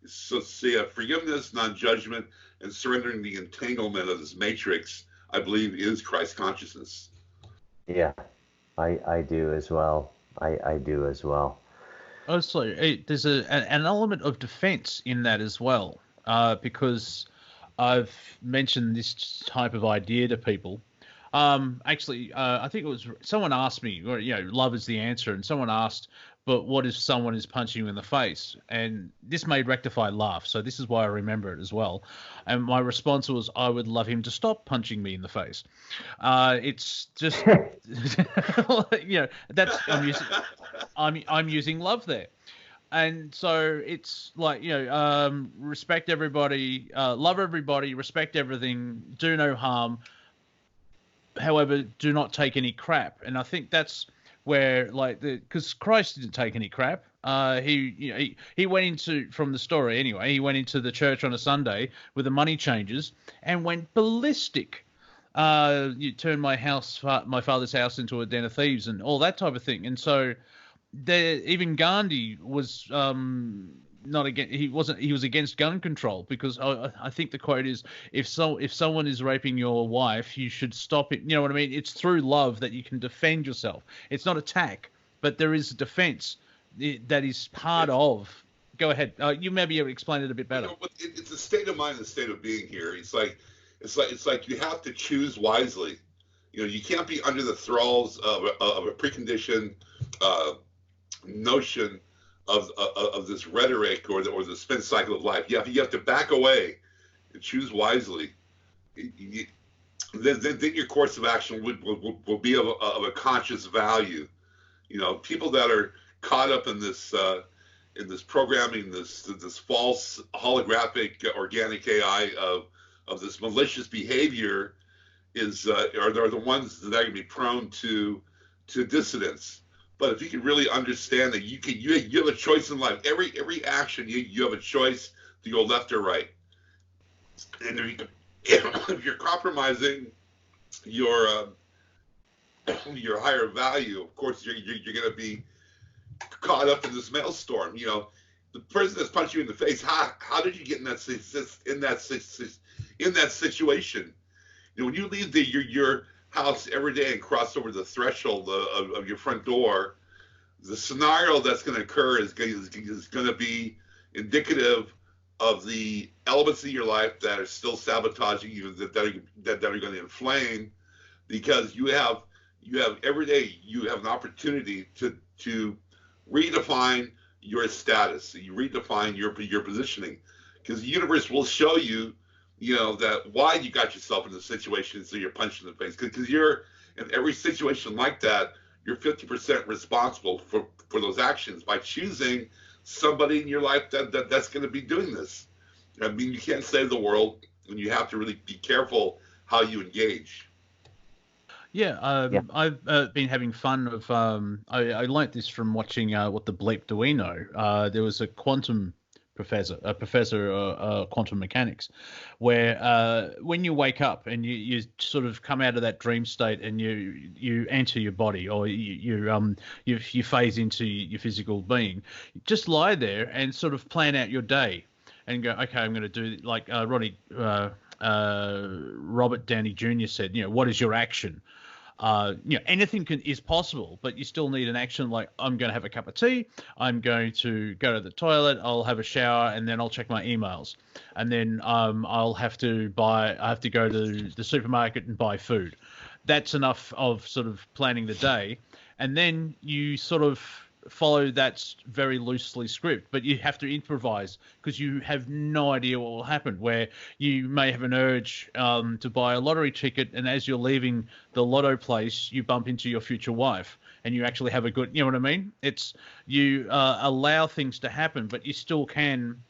So see, forgiveness, non-judgment, and surrendering the entanglement of this matrix, I believe, is Christ consciousness. Yeah, I do as well. I do as well. Also, there's an element of defense in that as well, because I've mentioned this type of idea to people. Actually, I think it was someone asked me, love is the answer, and someone asked, but what if someone is punching you in the face? And this made Rectify laugh, so this is why I remember it as well. And my response was, I would love him to stop punching me in the face. It's just, that's I'm using love there. And so it's like, respect everybody, love everybody, respect everything, do no harm. However, do not take any crap. And I think that's where, because Christ didn't take any crap. He went into, from the story anyway, he went into the church on a Sunday with the money changers and went ballistic. You turned my father's house into a den of thieves and all that type of thing. And so even Gandhi was not against. He was against gun control, because I think the quote is, if someone is raping your wife, you should stop it. You know what I mean? It's through love that you can defend yourself. It's not attack, but there is defense that is part of. Go ahead. You may be able to explain it a bit better. It's a state of mind, a state of being here. It's like you have to choose wisely. You can't be under the thralls of a preconditioned notion of this rhetoric or the spin cycle of life. You have to back away and choose wisely. Then your course of action will be of a conscious value. People that are caught up in this programming, this false holographic organic AI of this malicious behavior are the ones that are going to be prone to dissidence. But if you can really understand that you have a choice in life, every action you have a choice to go left or right, and if you're compromising your higher value, of course you're going to be caught up in this maelstrom. The person that's punched you in the face, how did you get in that situation? When you leave your house every day and cross over the threshold of your front door, the scenario that's going to occur is going to be indicative of the elements of your life that are still sabotaging you, that are going to inflame, because you have every day you have an opportunity to redefine your status. You redefine your positioning, because the universe will show you that why you got yourself in the situation, so you're punched in the face. Because you're in every situation like that, you're 50% responsible for those actions by choosing somebody in your life that's going to be doing this. I mean, you can't save the world, and you have to really be careful how you engage. Yeah, I've been having fun of. I learnt this from watching What the Bleep Do We Know? There was a professor of quantum mechanics, where when you wake up and you sort of come out of that dream state and you enter your body, or you phase into your physical being, just lie there and sort of plan out your day and go, okay, I'm going to do, like Robert Downey Jr. said, what is your action? anything is possible, but you still need an action like, I'm going to have a cup of tea, I'm going to go to the toilet, I'll have a shower, and then I'll check my emails. And then I have to go to the supermarket and buy food. That's enough of sort of planning the day. And then you sort of follow that very loosely script, but you have to improvise because you have no idea what will happen, where you may have an urge to buy a lottery ticket, and as you're leaving the lotto place, you bump into your future wife and you actually have a good, you know what I mean? It's, you allow things to happen, but you still can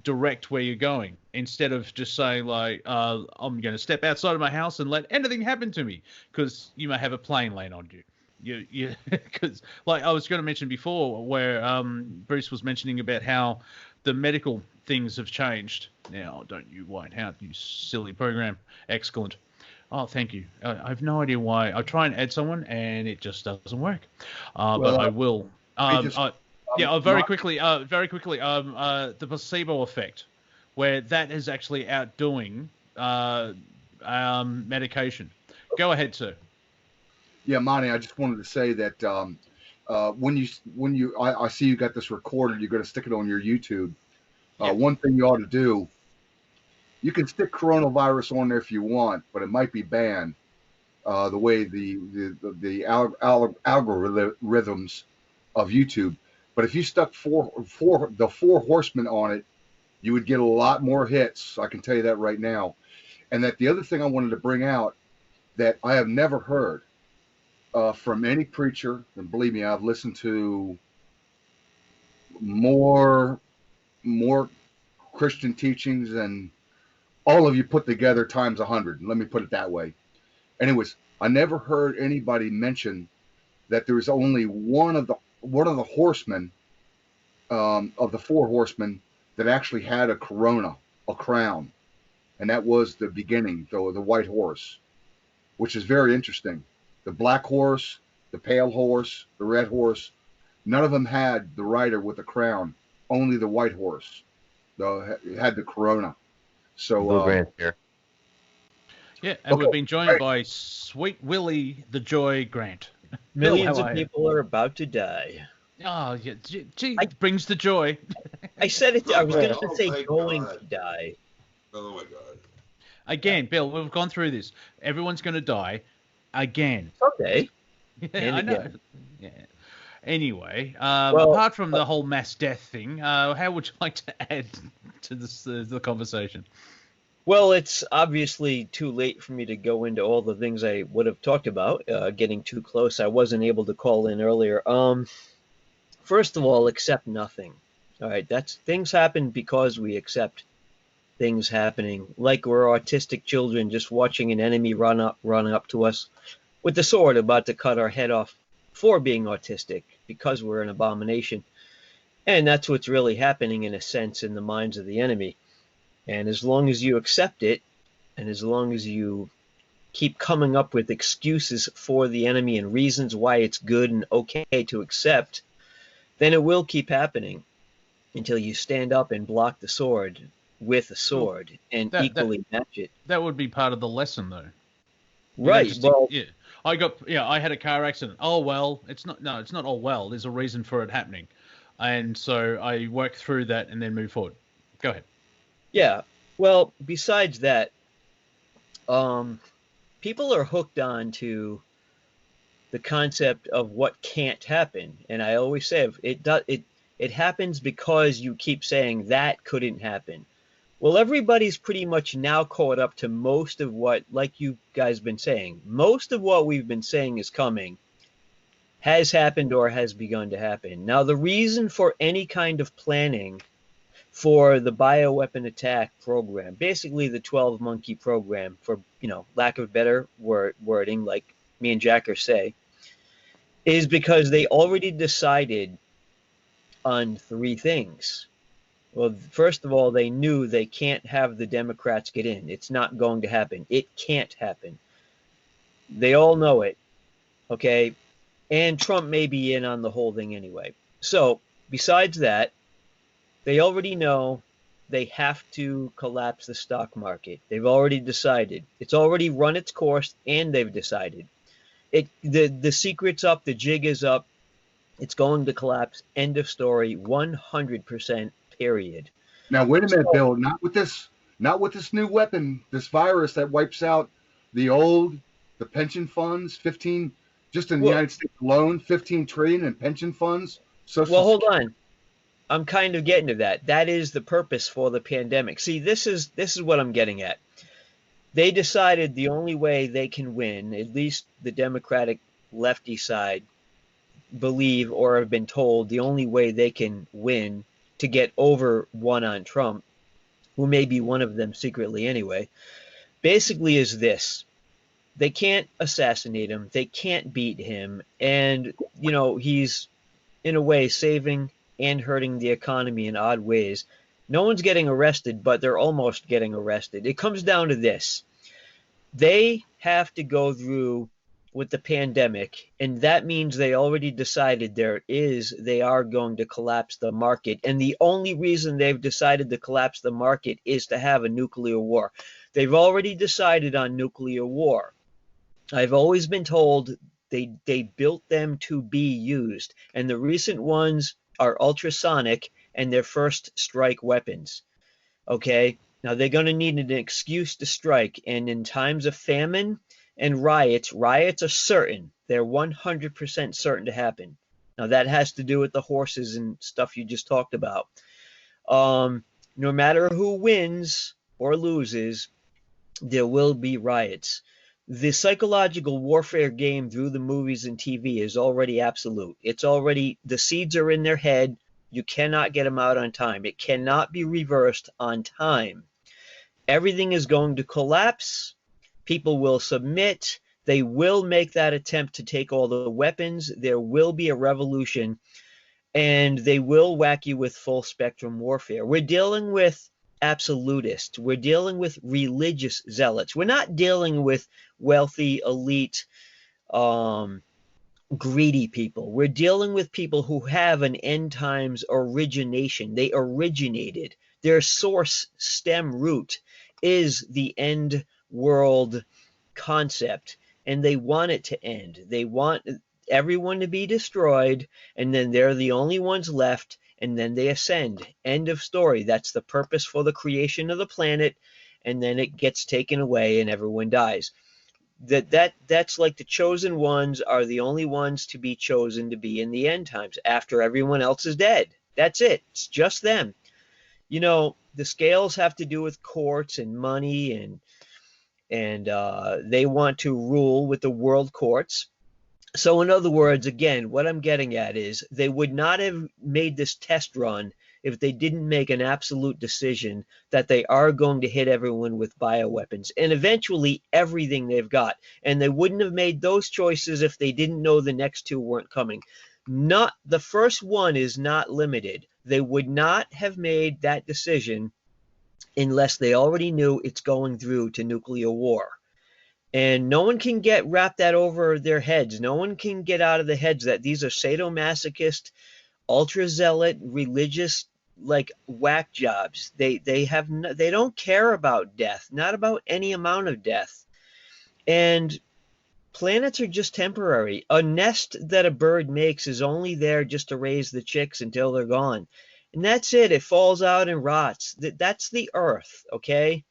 direct where you're going, instead of just saying like, I'm going to step outside of my house and let anything happen to me, because you may have a plane land on you. Because like I was going to mention before, where Bruce was mentioning about how the medical things have changed. Now, don't you white out, you silly program. Excellent. Oh, thank you. I have no idea why. I try and add someone and it just doesn't work. But I will. Very quickly. The placebo effect, where that is actually outdoing medication. Go ahead, sir. Yeah, Monty, I just wanted to say that I see you got this recorded, you're going to stick it on your YouTube. One thing you ought to do, you can stick coronavirus on there if you want, but it might be banned the way the algorithms of YouTube. But if you stuck the four horsemen on it, you would get a lot more hits. I can tell you that right now. And that the other thing I wanted to bring out that I have never heard from any preacher, and believe me, I've listened to more Christian teachings than all of you put together times 100. Let me put it that way. Anyways, I never heard anybody mention that there was only one of the horsemen of the four horsemen that actually had a crown, and that was the beginning, the white horse, which is very interesting. The black horse, the pale horse, the red horse, none of them had the rider with the crown. Only the white horse had the corona. So Blue Grant here. Yeah, and we've been joined by Sweet Willie the Joy Grant. Millions of people are about to die. Oh, yeah, gee, it brings the joy. I said it. I was going to say going to die. Oh my God! Again, Bill, we've gone through this. Everyone's going to die. Again. Okay. Yeah, I know. Yeah. Anyway, apart from the whole mass death thing, how would you like to add to this the conversation? Well, it's obviously too late for me to go into all the things I would have talked about. Getting too close. I wasn't able to call in earlier. First of all, accept nothing. All right, things happen because we accept things happening, like we're autistic children just watching an enemy run up to us with the sword, about to cut our head off for being autistic because we're an abomination. And that's what's really happening in a sense in the minds of the enemy. And as long as you accept it, and as long as you keep coming up with excuses for the enemy and reasons why it's good and okay to accept, then it will keep happening until you stand up and block the sword with a sword and equally match it. That would be part of the lesson, though. Right. I had a car accident. Oh, well, it's not all well. There's a reason for it happening. And so I work through that and then move forward. Go ahead. Yeah. Well, besides that, people are hooked on to the concept of what can't happen. And I always say it happens because you keep saying that couldn't happen. Well, everybody's pretty much now caught up to most of what, like you guys been saying, most of what we've been saying is coming, has happened or has begun to happen. Now, the reason for any kind of planning for the bioweapon attack program, basically the 12 monkey program, for, lack of better wording, like me and Jacker say, is because they already decided on three things. Well, first of all, they knew they can't have the Democrats get in. It's not going to happen. It can't happen. They all know it, okay? And Trump may be in on the whole thing anyway. So, besides that, they already know they have to collapse the stock market. They've already decided. It's already run its course, and they've decided. The secret's up, the jig is up. It's going to collapse. End of story. 100%. Period. Now wait a minute, Bill. Not with this new weapon, this virus that wipes out the pension funds. 15 just in the United States alone, 15 trillion in pension funds. Well, hold on. I'm kind of getting to that. That is the purpose for the pandemic. See, this is what I'm getting at. They decided the only way they can win, at least the Democratic lefty side believe or have been told the only way they can win to get over one on Trump, who may be one of them secretly anyway, basically is this. They can't assassinate him. They can't beat him. And, he's in a way saving and hurting the economy in odd ways. No one's getting arrested, but they're almost getting arrested. It comes down to this. They have to go through with the pandemic, and that means they already decided they are going to collapse the market. And the only reason they've decided to collapse the market is to have a nuclear war. They've already decided on nuclear war. I've always been told they built them to be used, and the recent ones are ultrasonic and they're first strike weapons. Okay, now they're going to need an excuse to strike, and in times of famine and riots are certain. They're 100% certain to happen. Now that has to do with the horses and stuff you just talked about. No matter who wins or loses, there will be riots. The psychological warfare game through the movies and TV is already absolute. The seeds are in their head. You cannot get them out on time. It cannot be reversed on time. Everything is going to collapse. People will submit. They will make that attempt to take all the weapons. There will be a revolution, and they will whack you with full spectrum warfare. We're dealing with absolutists. We're dealing with religious zealots. We're not dealing with wealthy, elite, greedy people. We're dealing with people who have an end times origination. They originated. Their source stem root is the end world concept, and they want it to end. They want everyone to be destroyed, and then they're the only ones left, and then they ascend. End of story. That's the purpose for the creation of the planet, and then it gets taken away and everyone dies. That's like the chosen ones are the only ones to be chosen to be in the end times after everyone else is dead. That's it. It's just them. The scales have to do with courts and money, and they want to rule with the world courts. So in other words, again, what I'm getting at is they would not have made this test run if they didn't make an absolute decision that they are going to hit everyone with bioweapons and eventually everything they've got. And they wouldn't have made those choices if they didn't know the next two weren't coming. Not the first one is not limited. They would not have made that decision unless they already knew it's going through to nuclear war. And no one can wrap that over their heads. No one can get out of the heads that these are sadomasochist, ultra-zealot, religious, like whack jobs. They don't care about death, not about any amount of death. And planets are just temporary. A nest that a bird makes is only there just to raise the chicks until they're gone. And that's it. It falls out and rots. That's the Earth, okay?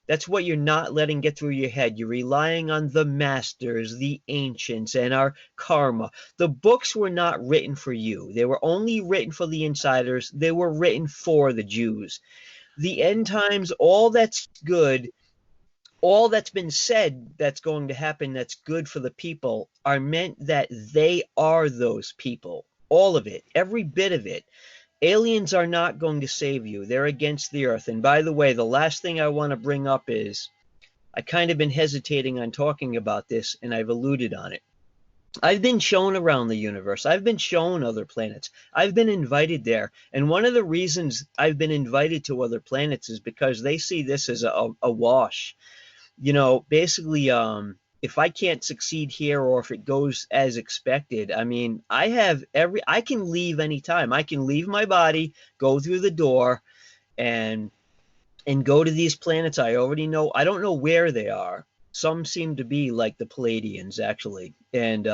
That's what you're not letting get through your head. You're relying on the masters, the ancients, and our karma. The books were not written for you. They were only written for the insiders. They were written for the Jews. The end times, all that's good, all that's been said that's going to happen that's good for the people are meant that they are those people. All of it, every bit of it. Aliens are not going to save you. They're against the earth. And by the way, the last thing I want to bring up is I kind of been hesitating on talking about this, and I've alluded on it. I've been shown around the universe. I've been shown other planets. I've been invited there. And one of the reasons I've been invited to other planets is because they see this as a wash. Basically, if I can't succeed here or if it goes as expected, I mean, I can leave anytime. I can leave my body, go through the door, and go to these planets I already know. I don't know where they are, Some seem to be like the Palladians, actually, and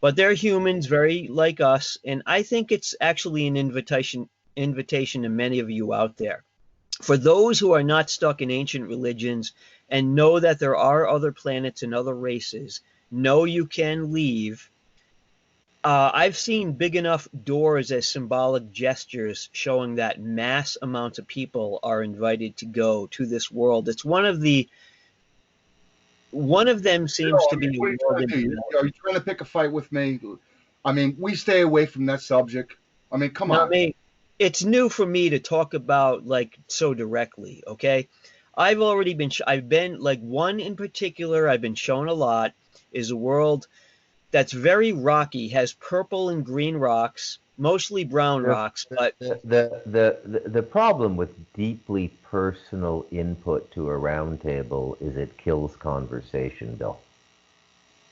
but they're humans, very like us, and I think it's actually an invitation to many of you out there. For those who are not stuck in ancient religions and know that there are other planets and other races, know you can leave. I've seen big enough doors as symbolic gestures showing that mass amounts of people are invited to go to this world. It's one of them seems to be a world in Are you trying to pick a fight with me? I mean, we stay away from that subject. I mean, come on. I mean, it's new for me to talk about like so directly. Okay, I've been like one in particular I've been shown a lot is a world that's very rocky, has purple and green rocks, mostly brown rocks, but the problem with deeply personal input to a roundtable is it kills conversation, Bill.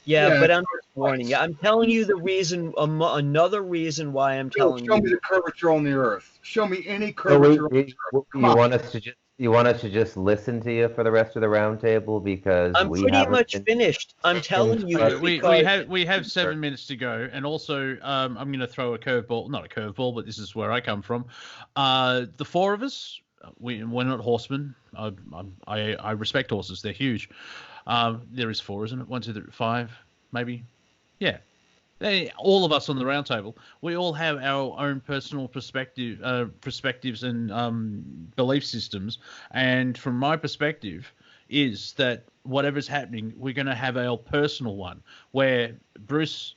Yeah, but I'm just warning you. I'm telling you the reason, another reason why I'm telling you. Show me the curvature on the Earth. Show me any curvature on the Earth. You want us to just listen to you for the rest of the roundtable because I'm pretty much finished. I'm telling you. We have 7 minutes to go, and also I'm going to throw a curveball. Not a curveball, but this is where I come from. The four of us, we're not horsemen. I respect horses. They're huge. There is four, isn't it? 1, 2, 3, 5, maybe. Yeah. All of us on the round table, we all have our own personal perspectives and belief systems. And from my perspective is that whatever's happening, we're going to have our personal one where Bruce,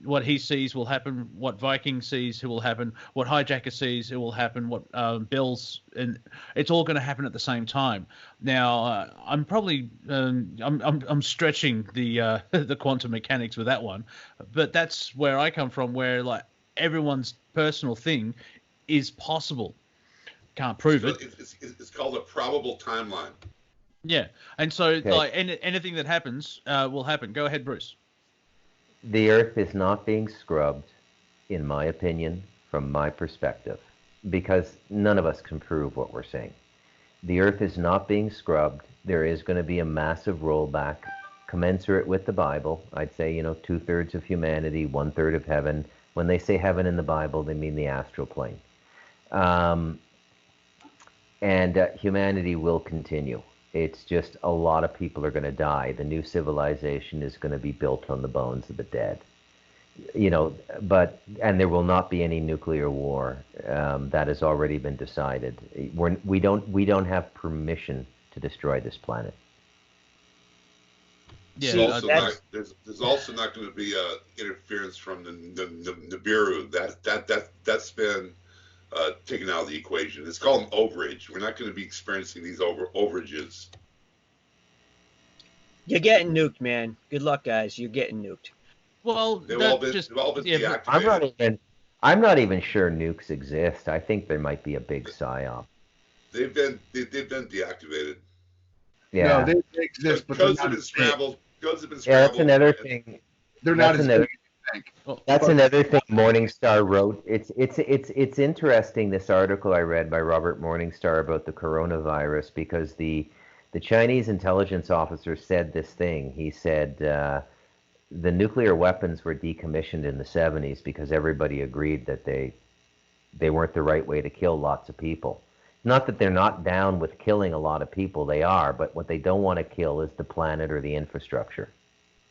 what he sees will happen, what Viking sees will happen, what HiJacker sees, it will happen, what Bill's, and it's all going to happen at the same time. Now, I'm probably I'm stretching the the quantum mechanics with that one, but that's where I come from, where like everyone's personal thing is possible. Can't prove it. It's called a probable timeline. Yeah, and so like anything that happens will happen. Go ahead, Bruce. The Earth is not being scrubbed, in my opinion, from my perspective, because none of us can prove what we're saying. The Earth is not being scrubbed. There is going to be a massive rollback, commensurate with the Bible. I'd say, 2/3 of humanity, 1/3 of heaven. When they say heaven in the Bible, they mean the astral plane. And humanity will continue. It's just a lot of people are going to die. The new civilization is going to be built on the bones of the dead. And there will not be any nuclear war. That has already been decided. We don't have permission to destroy this planet. Yeah, there's also not going to be interference from the Nibiru. That's been taken out of the equation. It's called an overage. We're not going to be experiencing these overages. You're getting nuked, man. Good luck, guys. You're getting nuked. Well, they've all been deactivated. I'm not even sure nukes exist. I think there might be a big psyop. They've been deactivated. Yeah. No, they exist, but codes have been scrambled. Codes have been Yeah, scrambled. that's another thing. They're not as big as you think. That's another thing Morningstar wrote. It's interesting, this article I read by Robert Morningstar about the coronavirus, because the Chinese intelligence officer said this thing. He said the nuclear weapons were decommissioned in the 70s because everybody agreed that they weren't the right way to kill lots of people. Not that they're not down with killing a lot of people, they are, but what they don't want to kill is the planet or the infrastructure.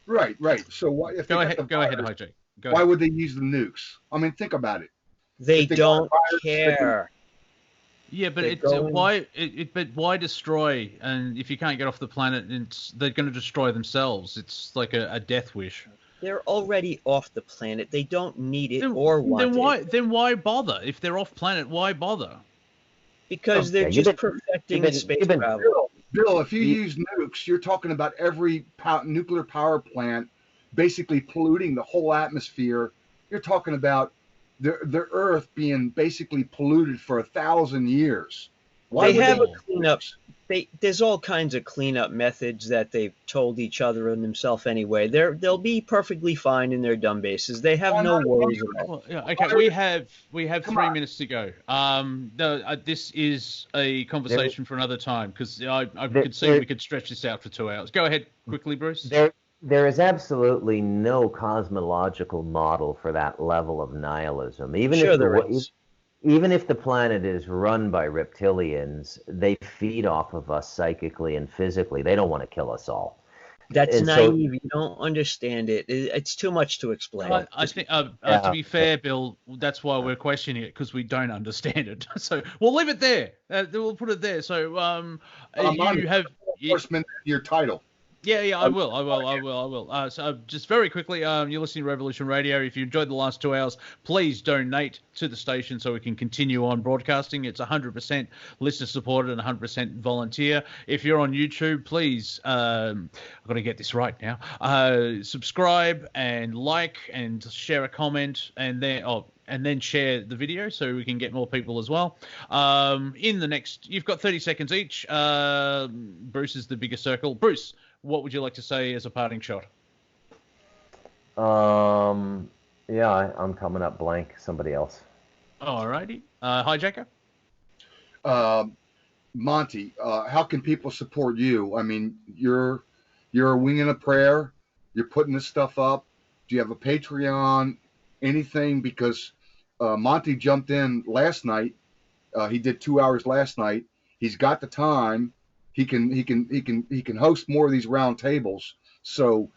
Right. So go ahead, HiJacker. Why would they use the nukes? I mean, think about it. They don't care. Yeah, but why destroy? And if you can't get off the planet, they're going to destroy themselves. It's like a death wish. They're already off the planet. They don't need it or want it. Then why bother? If they're off planet, why bother? Because they're just perfecting space travel. Bill, if you use nukes, you're talking about every nuclear power plant basically polluting the whole atmosphere. You're talking about the Earth being basically polluted for 1,000 years. They have a cleanup. there's all kinds of cleanup methods that they've told each other and themselves anyway. They'll be perfectly fine in their dumb bases. They have no worries about. Well, yeah, okay, we have 3 minutes to go. This is a conversation for another time because I could see we could stretch this out for 2 hours. Go ahead quickly, Bruce. There is absolutely no cosmological model for that level of nihilism. Even if the planet is run by reptilians, they feed off of us psychically and physically. They don't want to kill us all. That's naive. You don't understand it. It's too much to explain. I think, to be fair, Bill, that's why we're questioning it, because we don't understand it. So we'll leave it there. We'll put it there. So you have Horsemen, your title. Yeah, I will. So just very quickly, you're listening to Revolution Radio. If you enjoyed the last 2 hours, please donate to the station so we can continue on broadcasting. It's 100% listener supported and 100% volunteer. If you're on YouTube, please, I've got to get this right now, subscribe and like and share a comment and then share the video so we can get more people as well. You've got 30 seconds each. Bruce is the bigger circle. Bruce, what would you like to say as a parting shot? I'm coming up blank. Somebody else. Alrighty. HiJacker? Monty, how can people support you? I mean, you're a wing and a prayer. You're putting this stuff up. Do you have a Patreon? Anything? Because Monty jumped in last night. He did 2 hours last night. He's got the time. He can host more of these round tables. So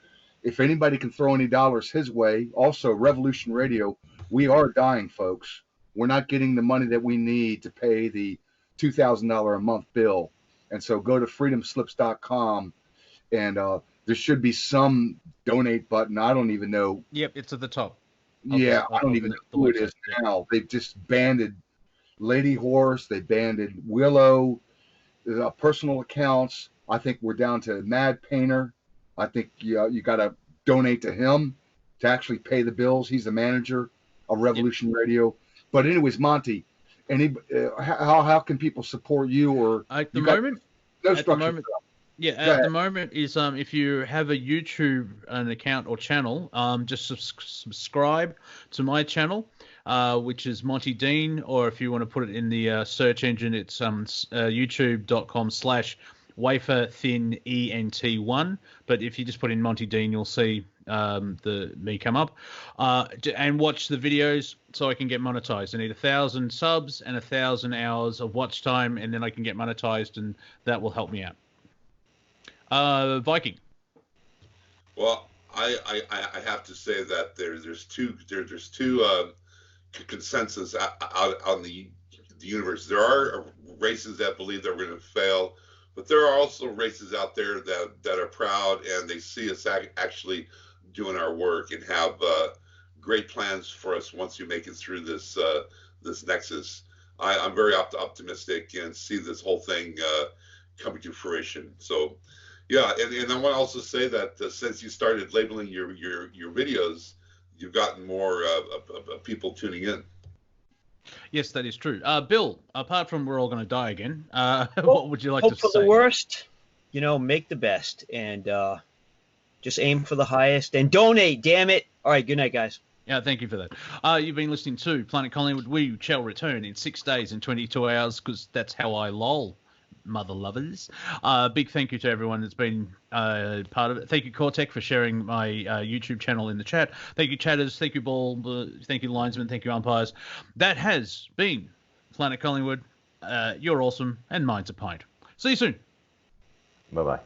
if anybody can throw any dollars his way, also Revolution Radio, we are dying, folks. We're not getting the money that we need to pay the $2,000 a month bill. And so go to freedomslips.com and there should be some donate button. I don't even know. Yep, it's at the top. I don't even know who it is now. They've just banded Lady Horse. They banded Willow. Personal accounts. I think we're down to Mad Painter. I think you got to donate to him to actually pay the bills. He's the manager of Revolution Radio. But anyways, Monty, how can people support you? Or at the moment, no structure. At the moment is if you have a YouTube account or channel, just subscribe to my channel, which is Monty Dean, or if you want to put it in the search engine, it's youtube.com/waferthinent1. But if you just put in Monty Dean, you'll see me come up, and watch the videos so I can get monetized. I need 1,000 subs and 1,000 hours of watch time, and then I can get monetized, and that will help me out. Viking. Well, I have to say that there's two consensus out in the universe. There are races that believe that we're going to fail, but there are also races out there that are proud and they see us actually doing our work and have great plans for us once you make it through this nexus. I'm very optimistic and see this whole thing coming to fruition. So. Yeah, and I want to also say that since you started labeling your videos, you've gotten more people tuning in. Yes, that is true. Bill, apart from we're all going to die again, what would you like to say? Hope for the worst, make the best, and just aim for the highest, and donate, damn it. All right, good night, guys. Yeah, thank you for that. You've been listening to Planet Collingwood. We shall return in 6 days and 22 hours, because that's how I lol. Mother lovers. Big thank you to everyone that's been part of it. Thank you, Cortec, for sharing my YouTube channel in the chat. Thank you, chatters. Thank you, Ball. Thank you, linesmen. Thank you, umpires. That has been Planet Collingwood. You're awesome, and mine's a pint. See you soon. Bye-bye.